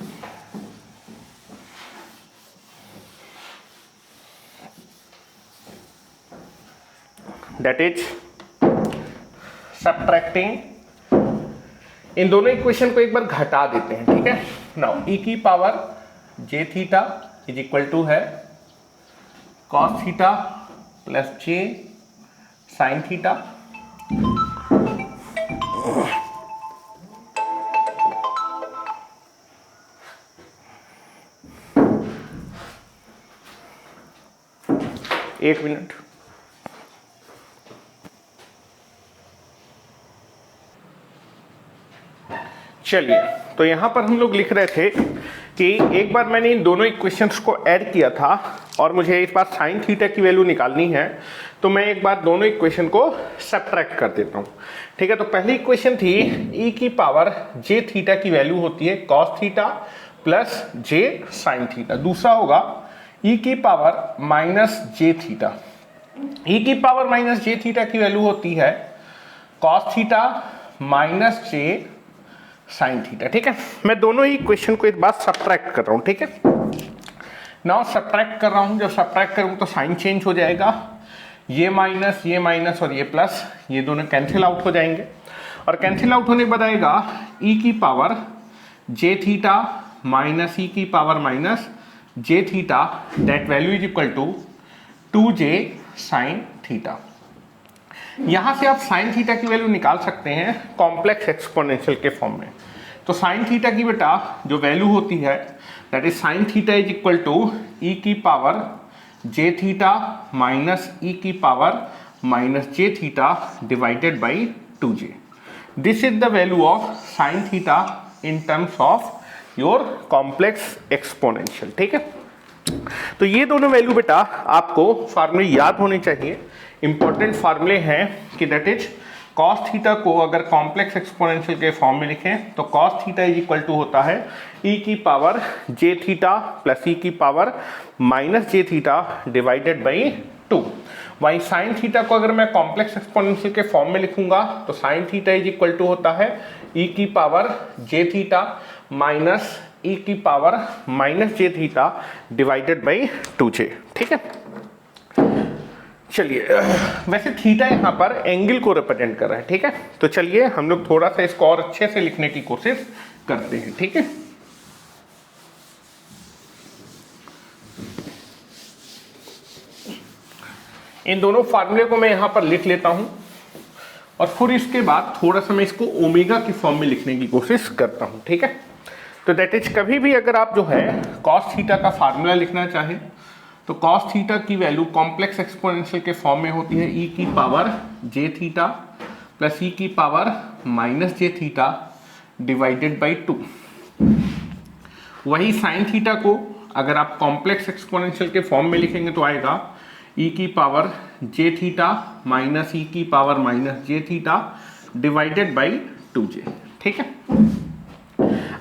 दैट इज सब्ट्रैक्टिंग, इन दोनों इक्वेशन को एक बार घटा देते हैं। ठीक है, नाउ e की power j theta is equal to है cos theta plus j sine theta. एक मिनट, चलिए तो यहां पर हम लोग लिख रहे थे कि एक बार मैंने इन दोनों इक्वेशंस को ऐड किया था और मुझे इस बार साइन थीटा की वैल्यू निकालनी है तो मैं एक बार दोनों इक्वेशन को सब्ट्रैक्ट कर देता हूं। ठीक है, तो पहली इक्वेशन थी e की पावर जे थीटा की वैल्यू होती है cos theta plus j sine theta. दूसरा होगा e की power minus j theta. e की पावर माइनस जे थीटा की वैल्यू होती है cos थीटा माइनस जे साइन थीटा। ठीक है, मैं दोनों ही इक्वेशन को एक बार सब्ट्रैक्ट कर रहा हूं। ठीक है, नाउ सब्ट्रैक्ट कर रहा हूं, जब सब्ट्रैक्ट करूं तो साइन चेंज हो जाएगा, ये माइनस और ये प्लस, ये दोनों कैंसिल आउट हो जाएंगे और कैंसिल आउट होने के बाद आएगा e की power j theta minus e की power minus j theta that value is equal to 2j sine theta. यहां से आप साइन थीटा की वैल्यू निकाल सकते हैं कॉम्प्लेक्स एक्सपोनेंशियल के फॉर्म में। तो साइन थीटा की बेटा जो वैल्यू होती है that is sine theta is equal to e की power j theta minus e की power minus j theta divided by 2j। This is the value of sine theta in terms of your complex exponential. ठीक है, तो ये दोनों value बेटा आपको फार्मूले याद होने चाहिए। इंपॉर्टेंट फार्मूले हैं कि दैट इज cos थीटा को अगर कॉम्प्लेक्स एक्सपोनेंशियल के फॉर्म में लिखें तो cos theta is equal to होता है e की power j theta plus e की power minus j theta divided by 2। वहीं साइन थीटा को अगर मैं कॉम्प्लेक्स एक्सपोनेंशियल के फॉर्म में लिखूंगा तो sine theta is equal to होता है e की power j theta minus e की power minus j theta divided by 2j। ठीक है, चलिए वैसे थीटा यहां पर एंगल को रिप्रेजेंट कर रहा है। ठीक है, तो चलिए हम लोग थोड़ा सा इसको और अच्छे से लिखने की कोशिश करते हैं। ठीक है, इन दोनों फार्मूले को मैं यहां पर लिख लेता हूं और फिर इसके बाद थोड़ा सा मैं इसको ओमेगा की फॉर्म में लिखने की कोशिश करता हूं। ठीक है, तो दैट इज कभी भी अगर आप जो है cos थीटा का फार्मूला लिखना चाहें तो cos थीटा की वैल्यू कॉम्प्लेक्स एक्सपोनेंशियल के फॉर्म में होती है e की power j theta plus e की power minus j theta divided by 2। वही साइन थीटा को अगर आप कॉम्प्लेक्स एक्सपोनेंशियल के फॉर्म में लिखेंगे तो आएगा e की power j theta minus e की power minus j theta divided by 2j। ठीक है,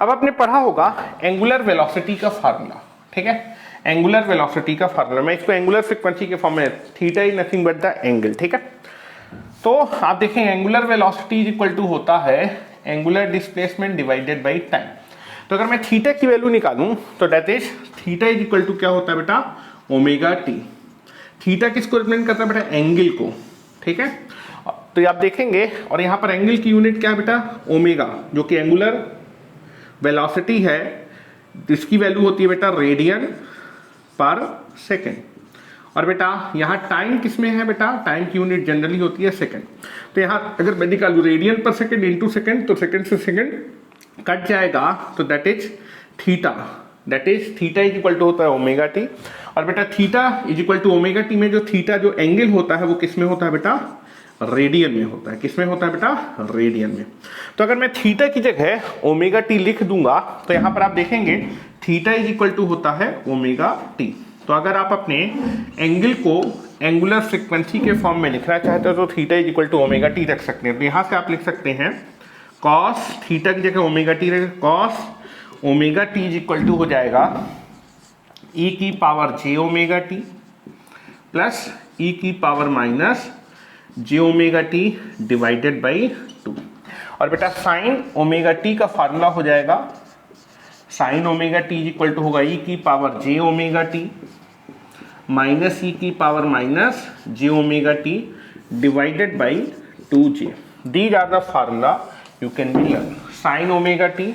अब आपने पढ़ा होगा एंगुलर वेलोसिटी का फार्मूला। ठीक है, एंगुलर वेलोसिटी का फार्मूला, मैं इसको एंगुलर फ्रीक्वेंसी के फॉर्म में, theta is nothing but the angle, ठीक है। तो आप देखें angular velocity is equal to होता है angular displacement divided by time. तो अगर मैं थीटा की वैल्यू निकालूं तो that is theta is equal to क्या होता है बेटा, ओमेगा टी। थीटा किसको रिप्रेजेंट करता है बेटा, एंगल को, ठीक है। तो आप देखेंगे और यहाँ पर एंगल की यूनिट क्या है बेटा, ओमेगा, जो कि एंगुलर वेलोसिटी है, इसकी वैल्यू होती है बेटा रेडियन पर सेकेंड। और बेटा यहाँ टाइम किसमें है बेटा, टाइम की यूनिट जनरली होती है सेकेंड। तो यहाँ अगर मैं निकालूँ radian per second into second, तो सेकेंड से सेकेंड कट जाएगा, तो that is theta, that is theta is equal to होता है ओमेगा टी। और बेटा theta is equal to omega t में जो थीटा जो एंगल होता है वो किसमें होता है बेटा, रेडियन में होता है। किसमें होता है बेटा, रेडियन में। तो अगर मैं थीटा की जगह ओमेगा टी लिख दूंगा तो यहां पर आप देखेंगे थीटा इज इक्वल टू होता है ओमेगा टी। तो अगर आप अपने एंगल को एंगुलर फ्रीक्वेंसी के फॉर्म में लिखना चाहते हो तो theta is equal to omega t रख सकते हैं। तो यहां से आप लिख सकते हैं कॉस थीटा की जगह ओमेगा टी रख, cos omega t is equal to हो जाएगा ई की power j omega t plus e की power minus j omega t divided by 2। और बेटा साइन ओमेगा टी का फार्मूला हो जाएगा sine omega t equal to होगा ई की power j omega t minus ई की power minus j omega t divided by 2j। These are the formula you can be learn. Sign omega T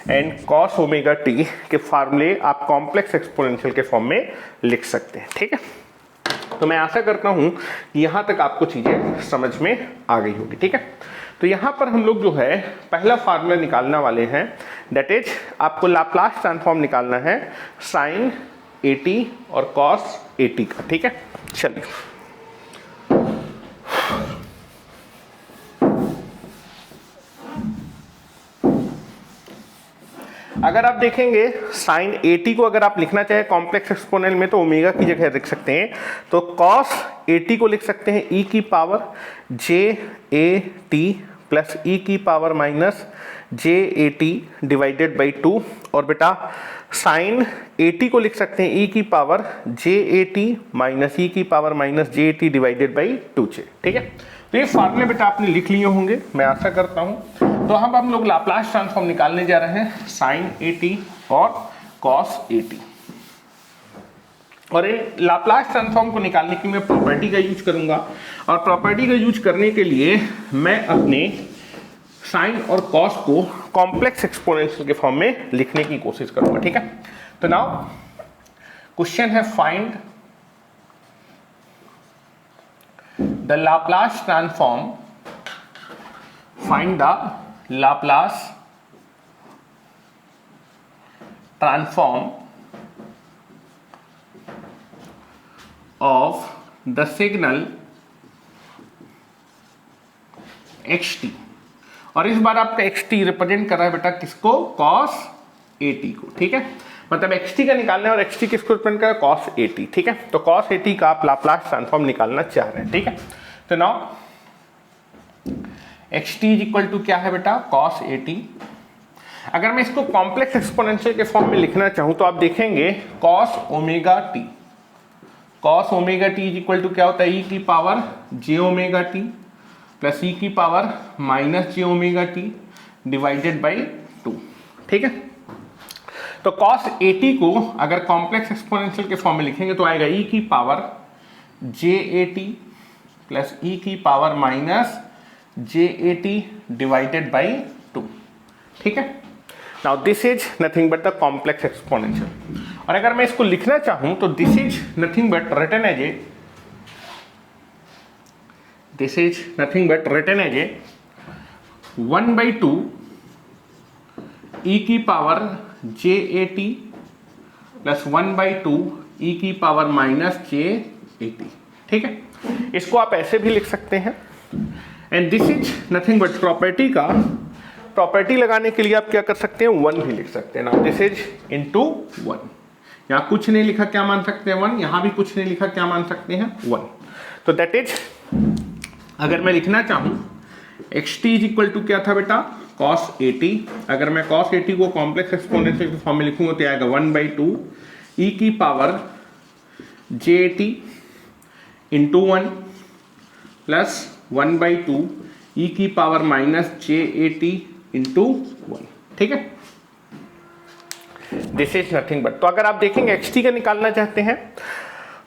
and cos omega T के फार्मूले आप complex exponential के form में लिख सकते हैं, ठीक है। तो मैं आशा करता हूं कि यहां तक आपको चीजें समझ में आ गई होगी, ठीक है। तो यहां पर हम लोग जो है पहला फार्मूला निकालने वाले हैं, दैट इज आपको लाप्लास ट्रांसफॉर्म निकालना है साइन 80 और कॉस 80 का, ठीक है। चलिए अगर आप देखेंगे साइन 80 को अगर आप लिखना चाहे कॉम्प्लेक्स एक्सपोनेंट में तो ओमेगा की जगह लिख सकते हैं। तो कॉस 80 को लिख सकते हैं ई की पावर जे ए टी प्लस ई की power minus j A t divided by 2। और बेटा साइन 80 को लिख सकते हैं ई की power J A T minus ई की power minus j A t divided by 2j, ठीक है। तो ये फार्मूले बेटा आपने लिख लिए होंगे, मैं आशा करता हूं। तो हम लोग लाप्लास ट्रांसफॉर्म निकालने जा रहे हैं साइन 80 और कॉस 80। और इन लाप्लास ट्रांसफॉर्म को निकालने के लिए मैं प्रॉपर्टी का यूज करूंगा, और प्रॉपर्टी का यूज करने के लिए मैं अपने साइन और कॉस को कॉम्प्लेक्स एक्सपोनेंशियल के फॉर्म में लिखने की कोशिश करूंगा, ठीक है। तो नाउ क्वेश्चन है find the Laplace transform, find the Laplace transform of the signal xt। और इस बार आपका xt रिप्रेजेंट कर रहा है बेटा किसको, cos 80 को, ठीक है। मतलब xt का निकालना है और xt किसको रिप्रेजेंट कर रहा है, cos 80, ठीक है। तो cos 80 का आप लाप्लास ट्रांसफॉर्म निकालना चाह रहे हैं, ठीक है। तो now xt is equal to क्या है बेटा, cos 80। अगर मैं इसको कॉम्प्लेक्स एक्सपोनेंशियल के फॉर्म में लिखना चाहूं तो आप देखेंगे cos omega t, cos omega t is equal to क्या होता है, ई की power j omega t plus e की power minus j omega t divided by 2, ठीक है। तो cos 80 को अगर कॉम्प्लेक्स एक्सपोनेंशियल के फॉर्म में लिखेंगे तो आएगा ई की पावर जे ए टी प्लस ई की power minus j A t divided by 2, ठीक है। Now this is nothing but the complex exponential. और अगर मैं इसको लिखना चाहूं तो this is nothing but written as a, this is nothing but written as a 1/2 e की पावर जे ए टी प्लस 1/2 ई की पावर माइनस जे ए टी, ठीक है। इसको आप ऐसे भी लिख सकते हैं। And this is nothing but property का, प्रॉपर्टी लगाने के लिए आप क्या कर सकते हैं, 1 भी लिख सकते हैं। नाउ दिस इज इनटू 1, यहाँ कुछ नहीं लिखा क्या मान सकते हैं 1, यहाँ भी कुछ नहीं लिखा क्या मान सकते हैं 1। तो दैट इज अगर मैं लिखना चाहूँ xt इज इक्वल टू क्या था बेटा, cos 80। अगर मैं cos 80 को कॉम्प्लेक्स एक्सपोनेंशियल के फॉर्म में लिखूंगा तो आएगा 1/2 ई की power JAT into 1 plus 1/2 e की पावर माइनस JAT इंटू 1। ठीक है, दिस इज नथिंग बट, तो अगर आप देखेंगे xt का निकालना चाहते हैं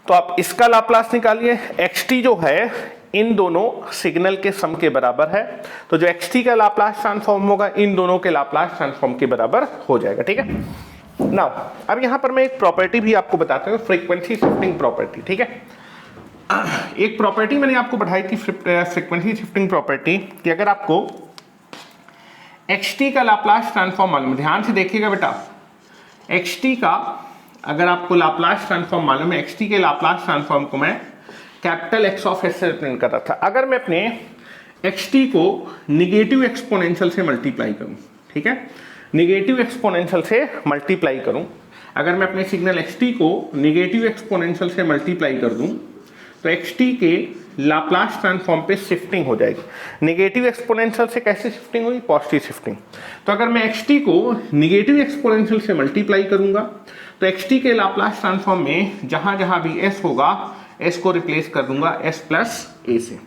तो आप इसका लाप्लास निकालिए। xt जो है इन दोनों सिग्नल के सम के बराबर है, तो जो xt का लाप्लास ट्रांसफॉर्म होगा इन दोनों के लाप्लास ट्रांसफॉर्म के बराबर हो जाएगा। ठीक है, नाउ अब यहां पर मैं एक प्रॉपर्टी भी आपको बताता हूं, फ्रीक्वेंसी शिफ्टिंग प्रॉपर्टी। ठीक है, एक प्रॉपर्टी मैंने आपको बढ़ाई थी फ्रीक्वेंसी शिफ्टिंग प्रॉपर्टी कि अगर आपको xt का लाप्लास ट्रांसफॉर्म मालूम है, ध्यान से देखिएगा बेटा, xt का अगर आपको लाप्लास ट्रांसफॉर्म मालूम है, xt के लाप्लास ट्रांसफॉर्म को मैं कैपिटल X ऑफ S से रिप्रेजेंट कर रहा था। अगर मैं अपने xt को निगेटिव एक्सपोनेंशियल से मल्टीप्लाई करूं, ठीक है, निगेटिव एक्सपोनेंशियल से मल्टीप्लाई करूं, अगर मैं अपने सिग्नल xt को निगेटिव एक्सपोनेंशियल से मल्टीप्लाई कर दूं तो xt के लाप्लास ट्रांसफॉर्म पे शिफ्टिंग हो जाएगी। निगेटिव एक्सपोनेंशियल से कैसे शिफ्टिंग हुई? Positive shifting. तो अगर मैं xt को निगेटिव एक्सपोनेंशियल से मल्टीप्लाई करूंगा तो xt के लाप्लास ट्रांसफॉर्म में जहां जहां भी s होगा s को रिप्लेस कर दूंगा s प्लस a से।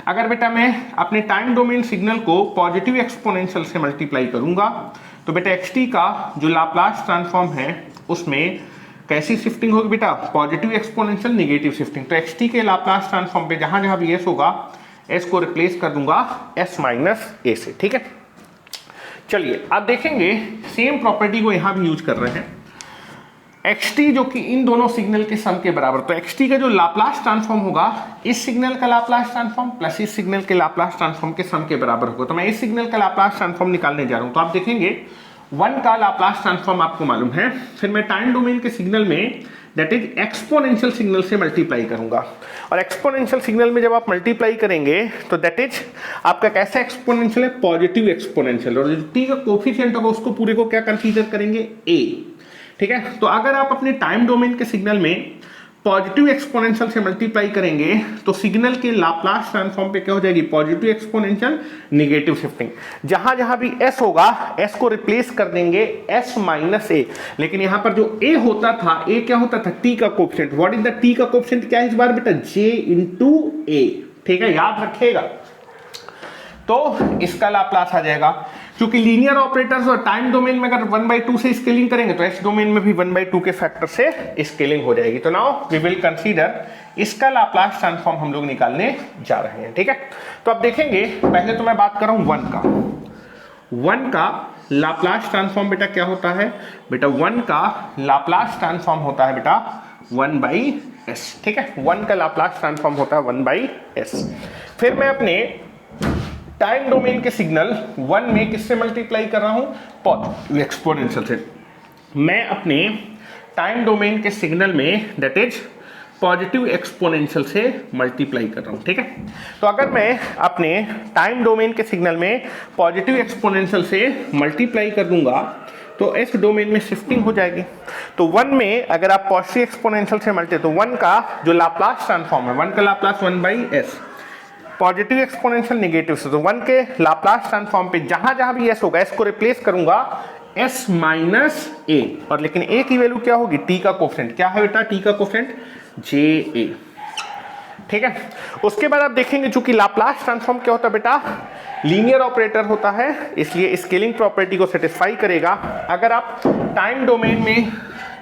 अगर बेटा मैं अपने टाइम डोमेन सिग्नल को पॉजिटिव एक्सपोनेंशियल से मल्टीप्लाई करूंगा तो बेटा xt का जो लाप्लास ट्रांसफॉर्म है उसमें कैसी शिफ्टिंग होगी बेटा? Positive exponential negative shifting. तो xt के लाप्लास ट्रांसफॉर्म पे जहां जहां भी s होगा s को रिप्लेस कर दूंगा s माइनस a से। ठीक है, चलिए आप देखेंगे सेम प्रॉपर्टी को यहां भी यूज कर रहे हैं। xt जो कि इन दोनों सिग्नल के सम के बराबर, तो xt का जो लाप्लास ट्रांसफॉर्म होगा इस सिग्नल का लाप्लास ट्रांसफॉर्म प्लस इस सिग्नल के लाप्लास ट्रांसफॉर्म के सम के बराबर होगा। तो मैं इस सिग्नल का लाप्लास ट्रांसफॉर्म निकालने जा रहा हूं। तो आप देखेंगे 1 का लाप्लास ट्रांसफॉर्म आपको मालूम है, फिर मैं टाइम डोमेन के सिग्नल में दैट इज एक्सपोनेंशियल सिग्नल से मल्टीप्लाई करूंगा, और एक्सपोनेंशियल सिग्नल में जब आप मल्टीप्लाई करेंगे तो दैट इज आपका कैसा एक्सपोनेंशियल है? पॉजिटिव एक्सपोनेंशियल, और जो टी का कोफिशिएंट होगा उसको पूरे को क्या कंसीडर करेंगे? a। ठीक है, तो अगर आप अपने टाइम डोमेन के सिग्नल में पॉजिटिव एक्सपोनेंशियल से मल्टीप्लाई करेंगे तो सिग्नल के लाप्लास ट्रांसफॉर्म पे क्या हो जाएगी? Positive exponential negative shifting. जहां जहां भी s होगा s को रिप्लेस कर देंगे s माइनस a, लेकिन यहां पर जो a होता था, a क्या होता था? t का coefficient. What is the t का कोफिशिएंट? क्या है इस बार बेटा? j into a। ठीक है, याद रखिएगा। तो इसका लाप्लास आ जाएगा, क्योंकि लीनियर ऑपरेटर्स और टाइम डोमेन में अगर 1/2 से स्केलिंग करेंगे तो एस डोमेन में भी 1/2 के फैक्टर से स्केलिंग हो जाएगी। तो नाउ वी विल कंसीडर इसका लाप्लास ट्रांसफॉर्म हम लोग निकालने जा रहे हैं। ठीक है, तो अब देखेंगे, पहले तो मैं बात कर रहा हूं 1 का लाप्लास ट्रांसफॉर्म बेटा क्या होता है? बेटा 1 का लाप्लास ट्रांसफॉर्म होता है बेटा 1/s। ठीक है, 1 का लाप्लास ट्रांसफॉर्म होता है 1/s। फिर मैं अपने टाइम डोमेन के सिग्नल 1 में किससे मल्टीप्लाई कर रहा हूं? पॉजिटिव एक्सपोनेंशियल से। मैं अपने टाइम डोमेन के सिग्नल में दैट इज पॉजिटिव एक्सपोनेंशियल से मल्टीप्लाई कर रहा हूं। ठीक है, तो अगर मैं अपने टाइम डोमेन के सिग्नल में पॉजिटिव एक्सपोनेंशियल से मल्टीप्लाई कर दूंगा तो इस डोमेन में शिफ्टिंग हो जाएगी। तो 1 में अगर आप पॉजिटिव एक्सपोनेंशियल से मल्टीप्लाई, तो 1 का जो लाप्लास ट्रांसफॉर्म है, 1 का Laplace 1/s, positive exponential negative से, तो 1 के लाप्लास ट्रांसफॉर्म पे जहां जहां भी s होगा s को रिप्लेस करूंगा s माइनस a, और लेकिन a की वैल्यू क्या होगी? t का कोफिशिएंट। क्या है बेटा t का कोफिशिएंट? ja। ठीक है, उसके बाद आप देखेंगे चूंकि लाप्लास ट्रांसफॉर्म क्या होता है बेटा? लीनियर ऑपरेटर होता है, इसलिए स्केलिंग प्रॉपर्टी को सेटिस्फाई करेगा। अगर आप टाइम डोमेन में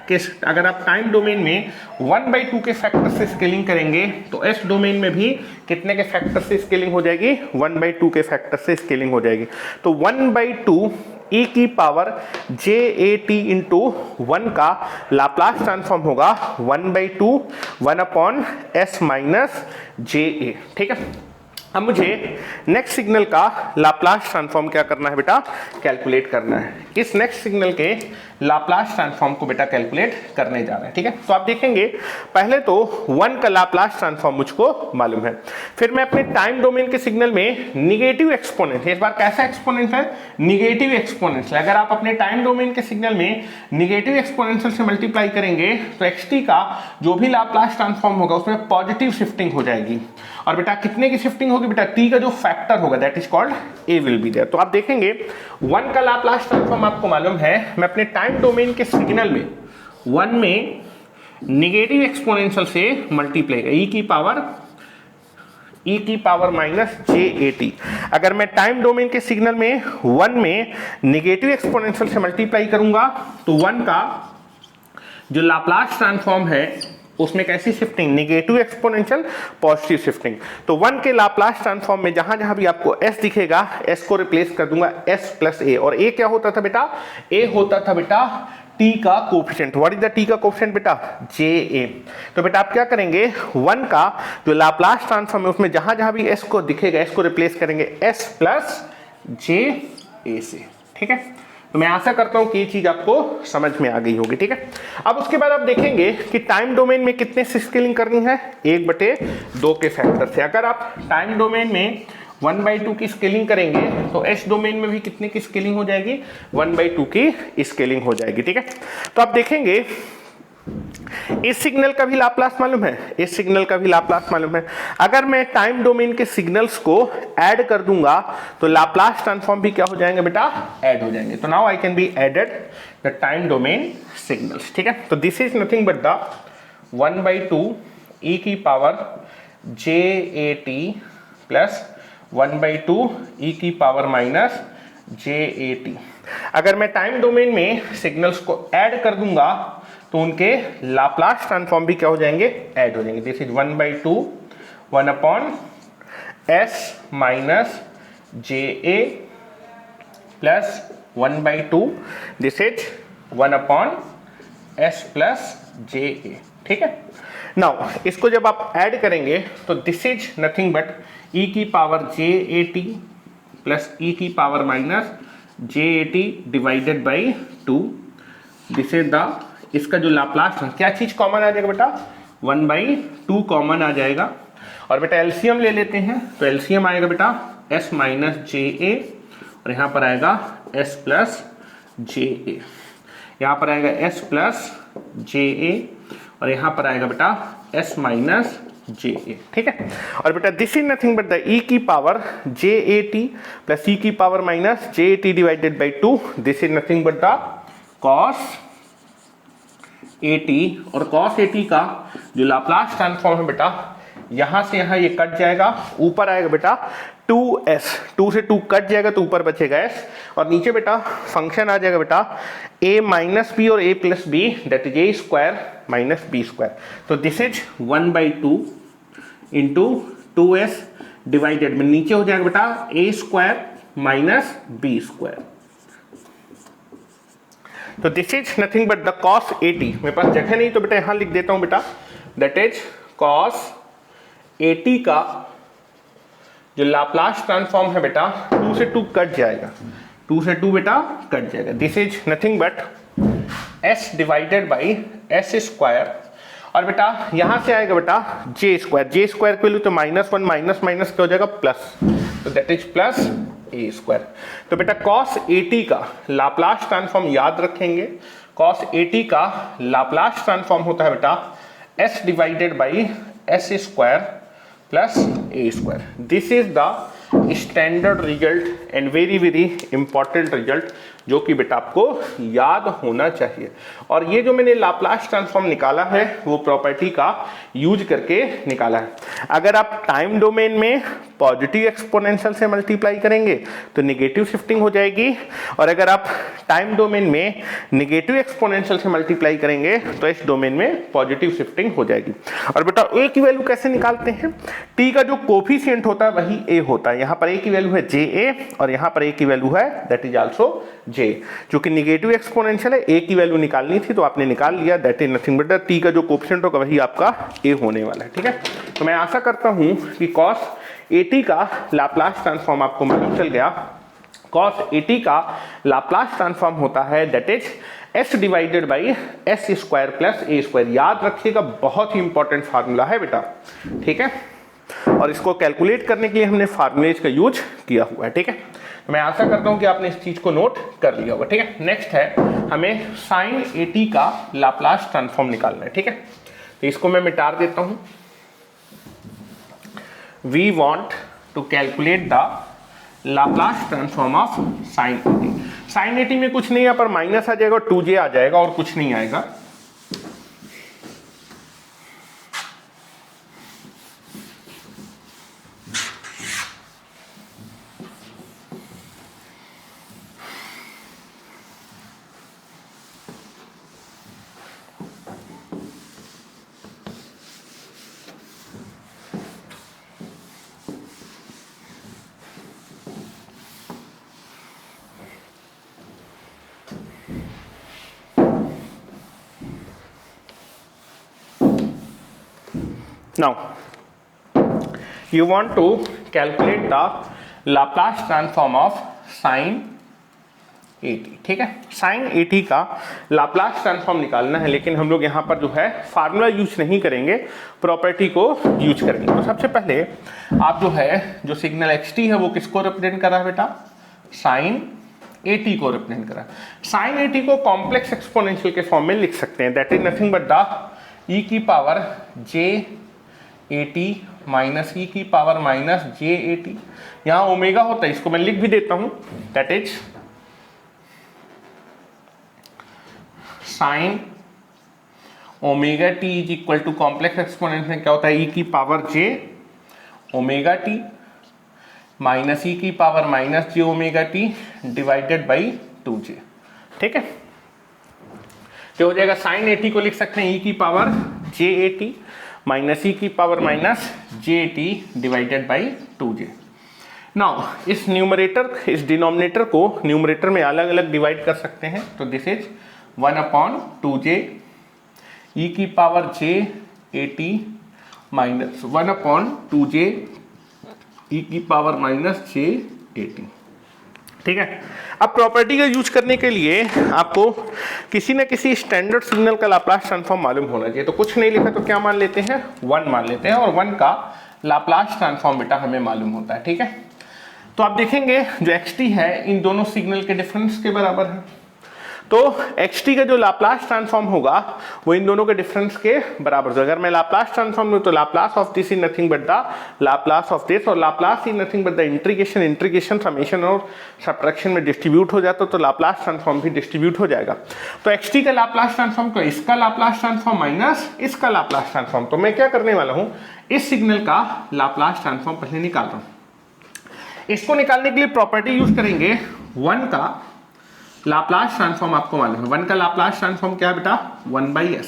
1/2 के फैक्टर से स्केलिंग करेंगे तो एस डोमेन में भी कितने के फैक्टर से स्केलिंग हो जाएगी? 1/2 के फैक्टर से स्केलिंग हो जाएगी। तो 1/2 e की पावर JAT इंटू 1 का लाप्लास ट्रांसफॉर्म होगा 1/2 1/s माइनस JA। ठीक है, अब मुझे नेक्स्ट सिग्नल का लाप्लास ट्रांसफॉर्म क्या करना है बेटा? कैलकुलेट करना है। इस नेक्स्ट सिग्नल के लाप्लास ट्रांसफॉर्म को बेटा कैलकुलेट करने जा रहे हैं। ठीक है, तो आप देखेंगे पहले तो 1 का लाप्लास ट्रांसफॉर्म मुझको मालूम है, फिर मैं अपने टाइम डोमेन के सिग्नल में निगेटिव एक्सपोनेंशियल, इस बार कैसा एक्सपोनेंशियल? Negative exponential. अगर आप अपने टाइम डोमेन के सिग्नल में निगेटिव एक्सपोनेंशियल से मल्टीप्लाई करेंगे तो xt का जो भी लाप्लास ट्रांसफॉर्म होगा उसमें पॉजिटिव शिफ्टिंग हो जाएगी, और बेटा कितने की शिफ्टिंग होगी बेटा? t का जो फैक्टर होगा that is called a will be there. तो आप देखेंगे 1 का लाप्लास ट्रांसफॉर्म आपको मालूम है, मैं अपने टाइम डोमेन के सिग्नल में 1 में निगेटिव एक्सपोनेंशियल से मल्टीप्लाई का e की पावर माइनस JAT। अगर मैं टाइम डोमेन के सिग्नल में 1 में निगेटिव एक्सपोनेंशियल से मल्टीप्लाई करूंगा तो 1 का जो लाप्लास ट्रांसफॉर्म है उसमें कैसी shifting, negative exponential positive shifting. तो 1 के लाप्लास ट्रांसफॉर्म में जहां जहां भी आपको s दिखेगा s को रिप्लेस कर दूंगा s प्लस a। और a क्या होता था बेटा, a होता था बेटा t का coefficient. What is the t का कोफिशिएंट बेटा, JA। तो बेटा आप क्या करेंगे, 1 का जो लाप्लास ट्रांसफॉर्म है उसमें जहां जहां भी s को दिखेगा s को रिप्लेस करेंगे s प्लस JA से। ठीक है, तो मैं आशा करता हूं कि ये चीज आपको समझ में आ गई होगी। ठीक है, अब उसके बाद आप देखेंगे कि टाइम डोमेन में कितने से स्केलिंग करनी है, 1/2 के फैक्टर से। अगर आप टाइम डोमेन में 1/2 की स्केलिंग करेंगे तो एस डोमेन में भी कितने की स्केलिंग हो जाएगी, 1/2 की स्केलिंग हो जाएगी। ठीक है, तो आप देखेंगे इस सिग्नल का भी लाप्लास मालूम है, इस सिग्नल का भी लाप्लास मालूम है। अगर मैं टाइम डोमेन के सिग्नल्स को ऐड कर दूंगा तो लाप्लास ट्रांसफॉर्म भी क्या हो जाएंगे बेटा, ऐड हो जाएंगे। तो now I can be added the time domain signals. ठीक है, तो this is nothing but the 1/2 e की पावर JAT प्लस 1/2 e की पावर माइनस JAT। अगर मैं टाइम डोमेन में सिग्नल्स को ऐड कर दूंगा तो उनके लाप्लास ट्रांसफॉर्म भी क्या हो जाएंगे, ऐड हो जाएंगे। This is 1/2 1/s minus JA plus 1/2 this is 1/s plus JA। ठीक है, नाउ इसको जब आप ऐड करेंगे तो this is nothing but e की पावर JAT प्लस e की power minus JAT divided by 2। This is the, इसका जो लाप्लास क्या चीज कॉमन आ जाएगा बेटा, 1/2 कॉमन आ जाएगा। और बेटा एलसीएम ले लेते हैं तो एलसीएम आएगा बेटा s माइनस JA और यहाँ पर आएगा s प्लस JA, यहाँ पर आएगा s प्लस JA और यहाँ पर आएगा बेटा s माइनस JA। ठीक है, और बेटा this is nothing but the e की पावर JAT प्लस e की power minus JAT divided by 2। This is nothing but the cos AT। और cos AT का जो लाप्लास ट्रांसफॉर्म है बेटा, यहां से यहां ये कट जाएगा, ऊपर आएगा बेटा 2s, 2 से 2 कट जाएगा तो ऊपर बचेगा s और नीचे बेटा फंक्शन आ जाएगा बेटा a माइनस बी और a plus b that is a square minus b square. तो this is 1/2 into 2s divided में नीचे हो जाएगा बेटा a square minus b square. तो this is nothing but the cos AT। मेरे पास जगह नहीं तो बेटा यहां लिख देता हूं बेटा, दैट इज cos AT का जो लाप्लास ट्रांसफॉर्म है बेटा 2 से 2 कट जाएगा, 2 से 2 बेटा कट जाएगा। This is nothing but s divided by s square और बेटा यहां से आएगा बेटा j स्क्वायर, j स्क्वायर की वैल्यू तो -1 माइनस माइनस क्या हो जाएगा प्लस, तो that is plus a square. तो बेटा cos AT का लाप्लास ट्रांसफॉर्म याद रखेंगे, cos AT का लाप्लास ट्रांसफॉर्म होता है बेटा s divided by s square plus a square. This is the standard result and very very important result जो कि बेटा आपको याद होना चाहिए। और ये जो मैंने लाप्लास ट्रांसफॉर्म निकाला है वो प्रॉपर्टी का यूज करके निकाला है। अगर आप टाइम डोमेन में पॉजिटिव एक्सपोनेंशियल से मल्टीप्लाई करेंगे तो नेगेटिव शिफ्टिंग हो जाएगी, और अगर आप टाइम डोमेन में नेगेटिव एक्सपोनेंशियल से मल्टीप्लाई करेंगे तो इस डोमेन में पॉजिटिव शिफ्टिंग हो जाएगी। और बेटा a की वैल्यू कैसे निकालते हैं, t का जो कोफिशिएंट होता है वही a होता है। यहाँ पर a की वैल्यू है JA और यहाँ पर a की वैल्यू है दैट इज आल्सो J। जो कि नेगेटिव एक्सपोनेंशियल है, a की वैल्यू निकालनी थी तो आपने निकाल लिया, that is nothing but t का जो कोफिशिएंट होगा वही आपका a होने वाला है। ठीक है, तो मैं आशा करता हूं कि cos AT का लाप्लास ट्रांसफॉर्म आपको मालूम चल गया। cos AT का लाप्लास ट्रांसफॉर्म होता है that is s divided by s square plus a square. याद रखिएगा, बहुत ही इंपॉर्टेंट फार्मूला है बेटा। ठीक है, और इसको कैलकुलेट करने के लिए हमने फार्मूलेज का यूज किया हुआ है। ठीक है, तो मैं आशा करता हूं कि आपने इस चीज को नोट कर लिया होगा। ठीक है, नेक्स्ट है हमें sin AT का लाप्लास ट्रांसफॉर्म निकालना है। ठीक है, तो इसको मैं मिटा देता हूं। We want to calculate the Laplace transform of sin AT। sin AT में कुछ नहीं, यहाँ पर माइनस आ जाएगा और 2j आ जाएगा और कुछ नहीं आएगा। Now you want to calculate the Laplace transform of sin 80, ठीक है। sin 80 का लाप्लास ट्रांसफॉर्म निकालना है, लेकिन हम लोग यहाँ पर जो है फार्मूला यूज नहीं करेंगे, प्रॉपर्टी को यूज करेंगे। तो सबसे पहले आप जो है जो सिग्नल xt है वो किसको रिप्रेजेंट कर रहा है बेटा, sin 80 को रिप्रेजेंट कर रहा है। sin 80 को कॉम्प्लेक्स एक्सपोनेंशियल के फॉर्म में लिख सकते हैं, that is nothing but the e की पावर j80 माइनस ई की पावर माइनस j80, यहाँ ओमेगा होता है, इसको मैं लिख भी देता हूं, that is sine omega t is equal to complex exponent में क्या होता है, ई की power j omega t minus ई की power minus j omega t divided by 2j, ठीक है। तो हो जाएगा साइन 80 को लिख सकते हैं ई की पावर j80 माइनस ई की power minus j80 divided by 2j। Now इस न्यूमरेटर, इस डिनोमिनेटर को न्यूमरेटर में अलग अलग डिवाइड कर सकते हैं, तो दिस इज 1/2j ई की पावर j80 माइनस 1/2j ई की पावर माइनस j80, ठीक है। अब प्रॉपर्टी का यूज करने के लिए आपको किसी न किसी स्टैंडर्ड सिग्नल का लाप्लास ट्रांसफॉर्म मालूम होना चाहिए। तो कुछ नहीं लिखा तो क्या मान लेते हैं, 1 मान लेते हैं, और 1 का लाप्लास ट्रांसफॉर्म बेटा हमें मालूम होता है, ठीक है। तो आप देखेंगे जो xt है इन दोनों सिग्नल के डिफरेंस के बराबर है, तो xt का जो लाप्लास ट्रांसफॉर्म होगा वो इन दोनों के डिफरेंस के बराबर है। अगर मैं लाप्लास ट्रांसफॉर्म लूं तो Laplace of this is nothing but the Laplace of this, और Laplace is nothing but the integration summation और सब्ट्रैक्शन में डिस्ट्रीब्यूट हो जाता तो लाप्लास ट्रांसफॉर्म भी डिस्ट्रीब्यूट हो जाएगा। तो xt का लाप्लास ट्रांसफॉर्म को इसका लाप्लास ट्रांसफॉर्म माइनस इसका लाप्लास ट्रांसफॉर्म, तो मैं क्या करने वाला हूं, इस सिग्नल का लाप्लास ट्रांसफॉर्म पहले निकाल रहा हूं। इसको निकालने के लिए प्रॉपर्टी यूज करेंगे, 1 का लाप्लास ट्रांसफॉर्म आपको मालूम है, 1 का लाप्लास ट्रांसफॉर्म क्या है बेटा, 1/s।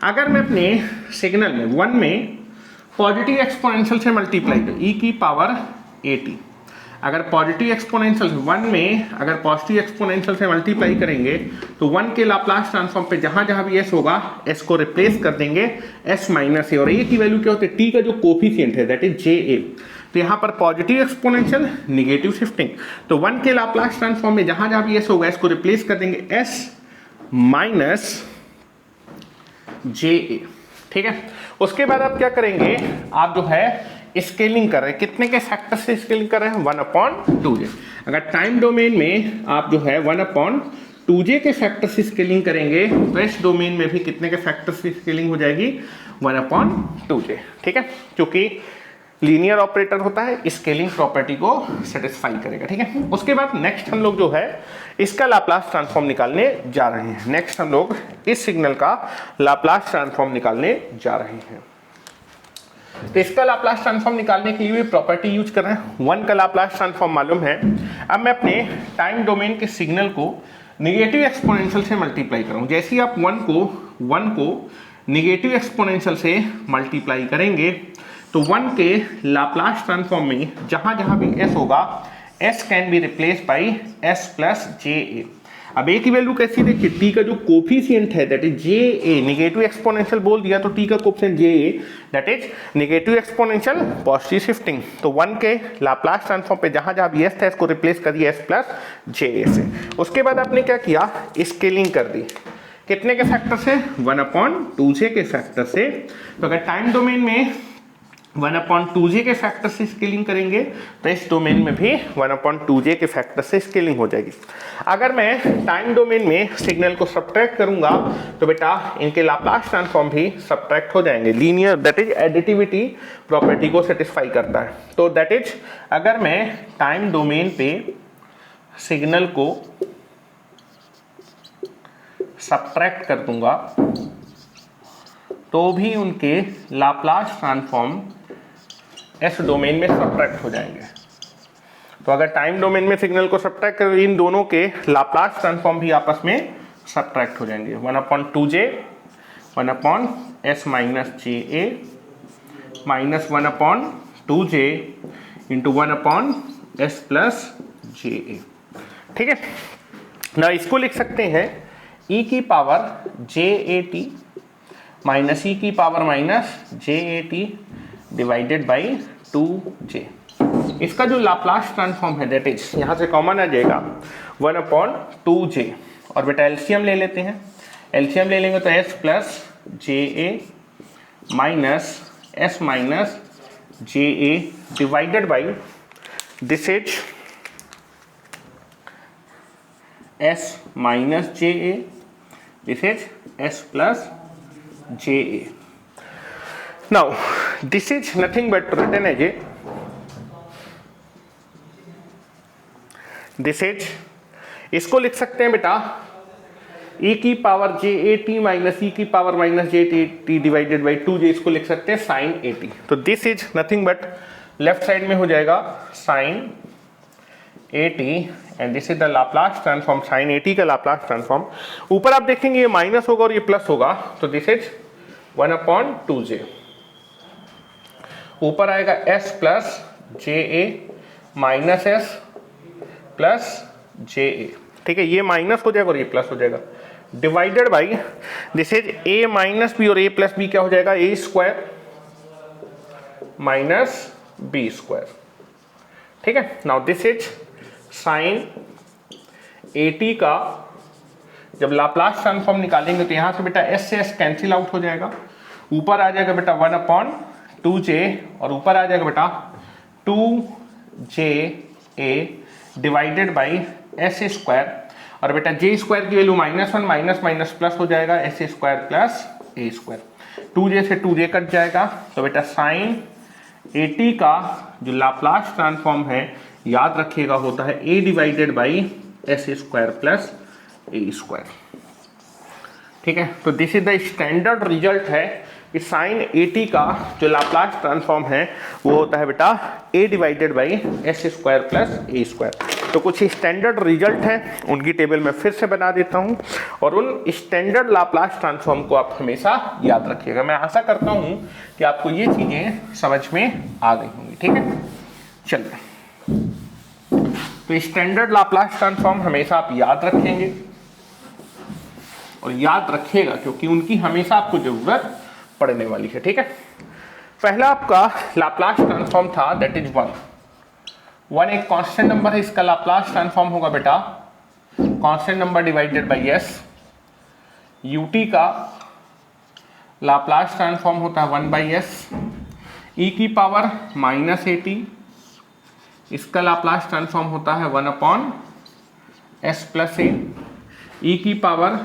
अगर मैं अपने सिग्नल में 1 में पॉजिटिव एक्सपोनेंशियल से मल्टीप्लाई करूं, e की पावर 80, अगर पॉजिटिव एक्सपोनेंशियल 1 में अगर पॉजिटिव एक्सपोनेंशियल से मल्टीप्लाई करेंगे तो 1 के लाप्लास ट्रांसफॉर्म पे जहां जहां भी s होगा s को रिप्लेस कर देंगे s माइनस a, और a की वैल्यू क्या होती है, t का जो कोफिशिएंट है दैट इज ja, तो यहाँ पर पॉजिटिव एक्सपोनेंशियल निगेटिव शिफ्टिंग, तो 1 के लाप्लास ट्रांसफॉर्म में जहां जहां भी s होगा s को रिप्लेस कर देंगे s माइनस ja, ठीक है। उसके बाद आप क्या करेंगे, आप जो है स्केलिंग कर रहे हैं, कितने के फैक्टर से स्केलिंग कर रहे हैं, 1/2j। अगर टाइम डोमेन में आप जो है 1/2j के फैक्टर से स्केलिंग करेंगे तो इस डोमेन में भी कितने के फैक्टर से स्केलिंग हो जाएगी, 1/2j, ठीक है। क्योंकि लीनियर ऑपरेटर होता है, स्केलिंग प्रॉपर्टी को सेटिस्फाई करेगा, ठीक है। उसके बाद नेक्स्ट हम लोग जो है इसका लाप्लास ट्रांसफॉर्म निकालने जा रहे हैं। नेक्स्ट हम लोग इस सिग्नल का लाप्लास ट्रांसफॉर्म निकालने जा रहे हैं। तो इसका लाप्लास ट्रांसफॉर्म निकालने के लिए प्रॉपर्टी यूज कर रहे हैं, 1 का लाप्लास ट्रांसफॉर्म मालूम है। अब मैं अपने टाइम डोमेन के सिग्नल को निगेटिव एक्सपोनेंशियल से मल्टीप्लाई करूं, जैसे ही आप 1 को निगेटिव एक्सपोनेंशियल से मल्टीप्लाई करेंगे तो 1 के लाप्लास ट्रांसफॉर्म में जहां जहां भी s होगा s can be replace by s plus ja। अब a की वैल्यू कैसी देखिए, t का जो कोफिशिएंट है that is ja, negative exponential बोल दिया तो t का coefficient ja that is negative exponential positive shifting, तो 1 के लाप्लास ट्रांसफॉर्म पे जहां जहां भी s था इसको रिप्लेस कर दिया s प्लस ja से। उसके बाद आपने क्या किया, स्केलिंग कर दी, कितने के फैक्टर से, 1/2j के फैक्टर से। तो अगर टाइम डोमेन में 1/2j के फैक्टर से स्केलिंग करेंगे तो इस डोमेन में भी 1/2j के फैक्टर से स्केलिंग हो जाएगी। अगर मैं टाइम डोमेन में सिग्नल को सब्ट्रैक्ट करूंगा तो बेटा इनके लाप्लास ट्रांसफॉर्म भी सब्ट्रैक्ट हो जाएंगे, linear that is additivity property को सेटिस्फाई करता है। तो दैट इज अगर मैं टाइम डोमेन पे सिग्नल को सब्ट्रैक्ट कर दूंगा तो भी उनके लाप्लास ट्रांसफॉर्म इस डोमेन में सब्ट्रैक्ट हो जाएंगे। तो अगर टाइम डोमेन में सिग्नल को सब्ट्रैक्ट कर, इन दोनों के लाप्लास ट्रांसफॉर्म भी आपस में सब्ट्रैक्ट हो जाएंगे, 1/2j 1/s minus ja minus 1/2j into 1/s plus ja, ठीक है ना। इसको लिख सकते हैं e की पावर j80 माइनस ई की power minus j A t divided by 2j। इसका जो लाप्लास ट्रांसफॉर्म है दैट इज, यहाँ से कॉमन आ जाएगा 1/2j। और बेटा एलसीएम ले लेते हैं, एलसीएम ले लेंगे तो s plus J A minus S minus j A divided by this is s minus ja, this is s plus ja. Now this is nothing but written as a, this is, इसको लिख सकते हैं बेटा e की power J A T minus ई की power minus J T divided by 2j, इसको लिख सकते हैं साइन ए टी। तो this is nothing but left side में हो जाएगा sine A T and this is the Laplace transform sine A T का लाप्लास ट्रांसफॉर्म। ऊपर आप देखेंगे ये माइनस होगा और ये प्लस होगा, तो दिस इज 1/2j। ऊपर आएगा s प्लस जे ए माइनस एस प्लस जे ए, ठीक है, ये माइनस हो जाएगा और ये प्लस हो जाएगा, divided by this is a minus b और a प्लस बी क्या हो जाएगा a square minus b square, ठीक है। Now this is sine A T का जब लाप्लास ट्रांसफॉर्म निकालेंगे तो यहां से बेटा s से s कैंसिल आउट हो जाएगा, ऊपर आ जाएगा बेटा 1/2j और ऊपर आ जाएगा बेटा 2ja divided by s square, और बेटा जे स्क्वायर की वैल्यू -1 माइनस माइनस प्लस हो जाएगा S square plus a square, 2j से 2j कट जाएगा, तो बेटा साइन ए टी का जो लाप्लास ट्रांसफॉर्म है याद रखिएगा होता है a divided by s square plus a square, ठीक है। तो this is the standard result है कि साइन ए टी का जो लाप्लास ट्रांसफॉर्म है वो होता है बेटा a divided by s square plus a square. तो कुछ स्टैंडर्ड रिजल्ट हैं, उनकी टेबल मैं फिर से बना देता हूं और उन स्टैंडर्ड लाप्लास ट्रांसफॉर्म को आप हमेशा याद रखिएगा। मैं आशा करता हूं कि आपको ये चीज़ें समझ में आ गई होंगी, ठीक है। चलिए, तो स्टैंडर्ड लाप्लास ट्रांसफॉर्म हमेशा आप याद रखेंगे और याद रखिएगा क्योंकि उनकी हमेशा आपको जरूरत पड़ने वाली है, ठीक है। पहला आपका लाप्लास ट्रांसफॉर्म था दैट इज 1 एक कांस्टेंट नंबर है, इसका लाप्लास ट्रांसफॉर्म होगा बेटा constant number divided by s। ut का लाप्लास ट्रांसफॉर्म होता है 1/s। e की पावर माइनस ए टी, इसका लाप्लास ट्रांसफॉर्म होता है 1/s प्लस ए। e की पावर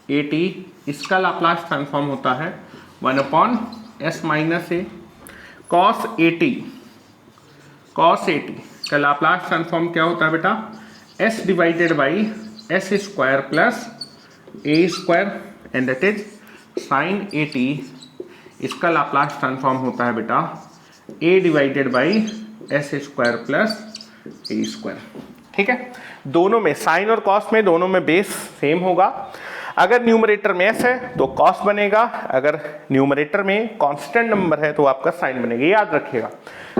ए टी, इसका लाप्लास ट्रांसफॉर्म होता है 1/s minus A. Cos a T का लाप्लास ट्रांसफॉर्म क्या होता है बेटा s divided by s square plus a square and that is sine A T, इसका लाप्लास ट्रांसफॉर्म होता है बेटा a divided by s square plus a square, ठीक है। दोनों में साइन और कॉस में दोनों में बेस सेम होगा। अगर न्यूमरेटर में s है तो कॉस बनेगा, अगर न्यूमरेटर में कांस्टेंट नंबर है तो आपका साइन बनेगा, याद रखिएगा।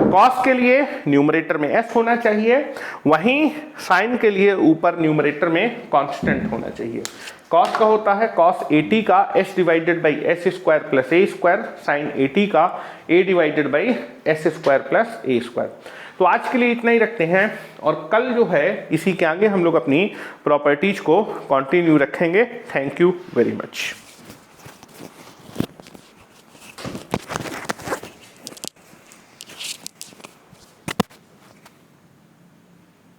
कॉस के लिए न्यूमरेटर में s होना चाहिए, वहीं साइन के लिए ऊपर न्यूमरेटर में कांस्टेंट होना चाहिए। कॉस का होता है कॉस ए टी का s divided by s square plus a square, sine A T का a divided by s square plus a square. तो आज के लिए इतना ही रखते हैं और कल जो है इसी के आगे हम लोग अपनी प्रॉपर्टीज को कंटिन्यू रखेंगे। Thank you very much.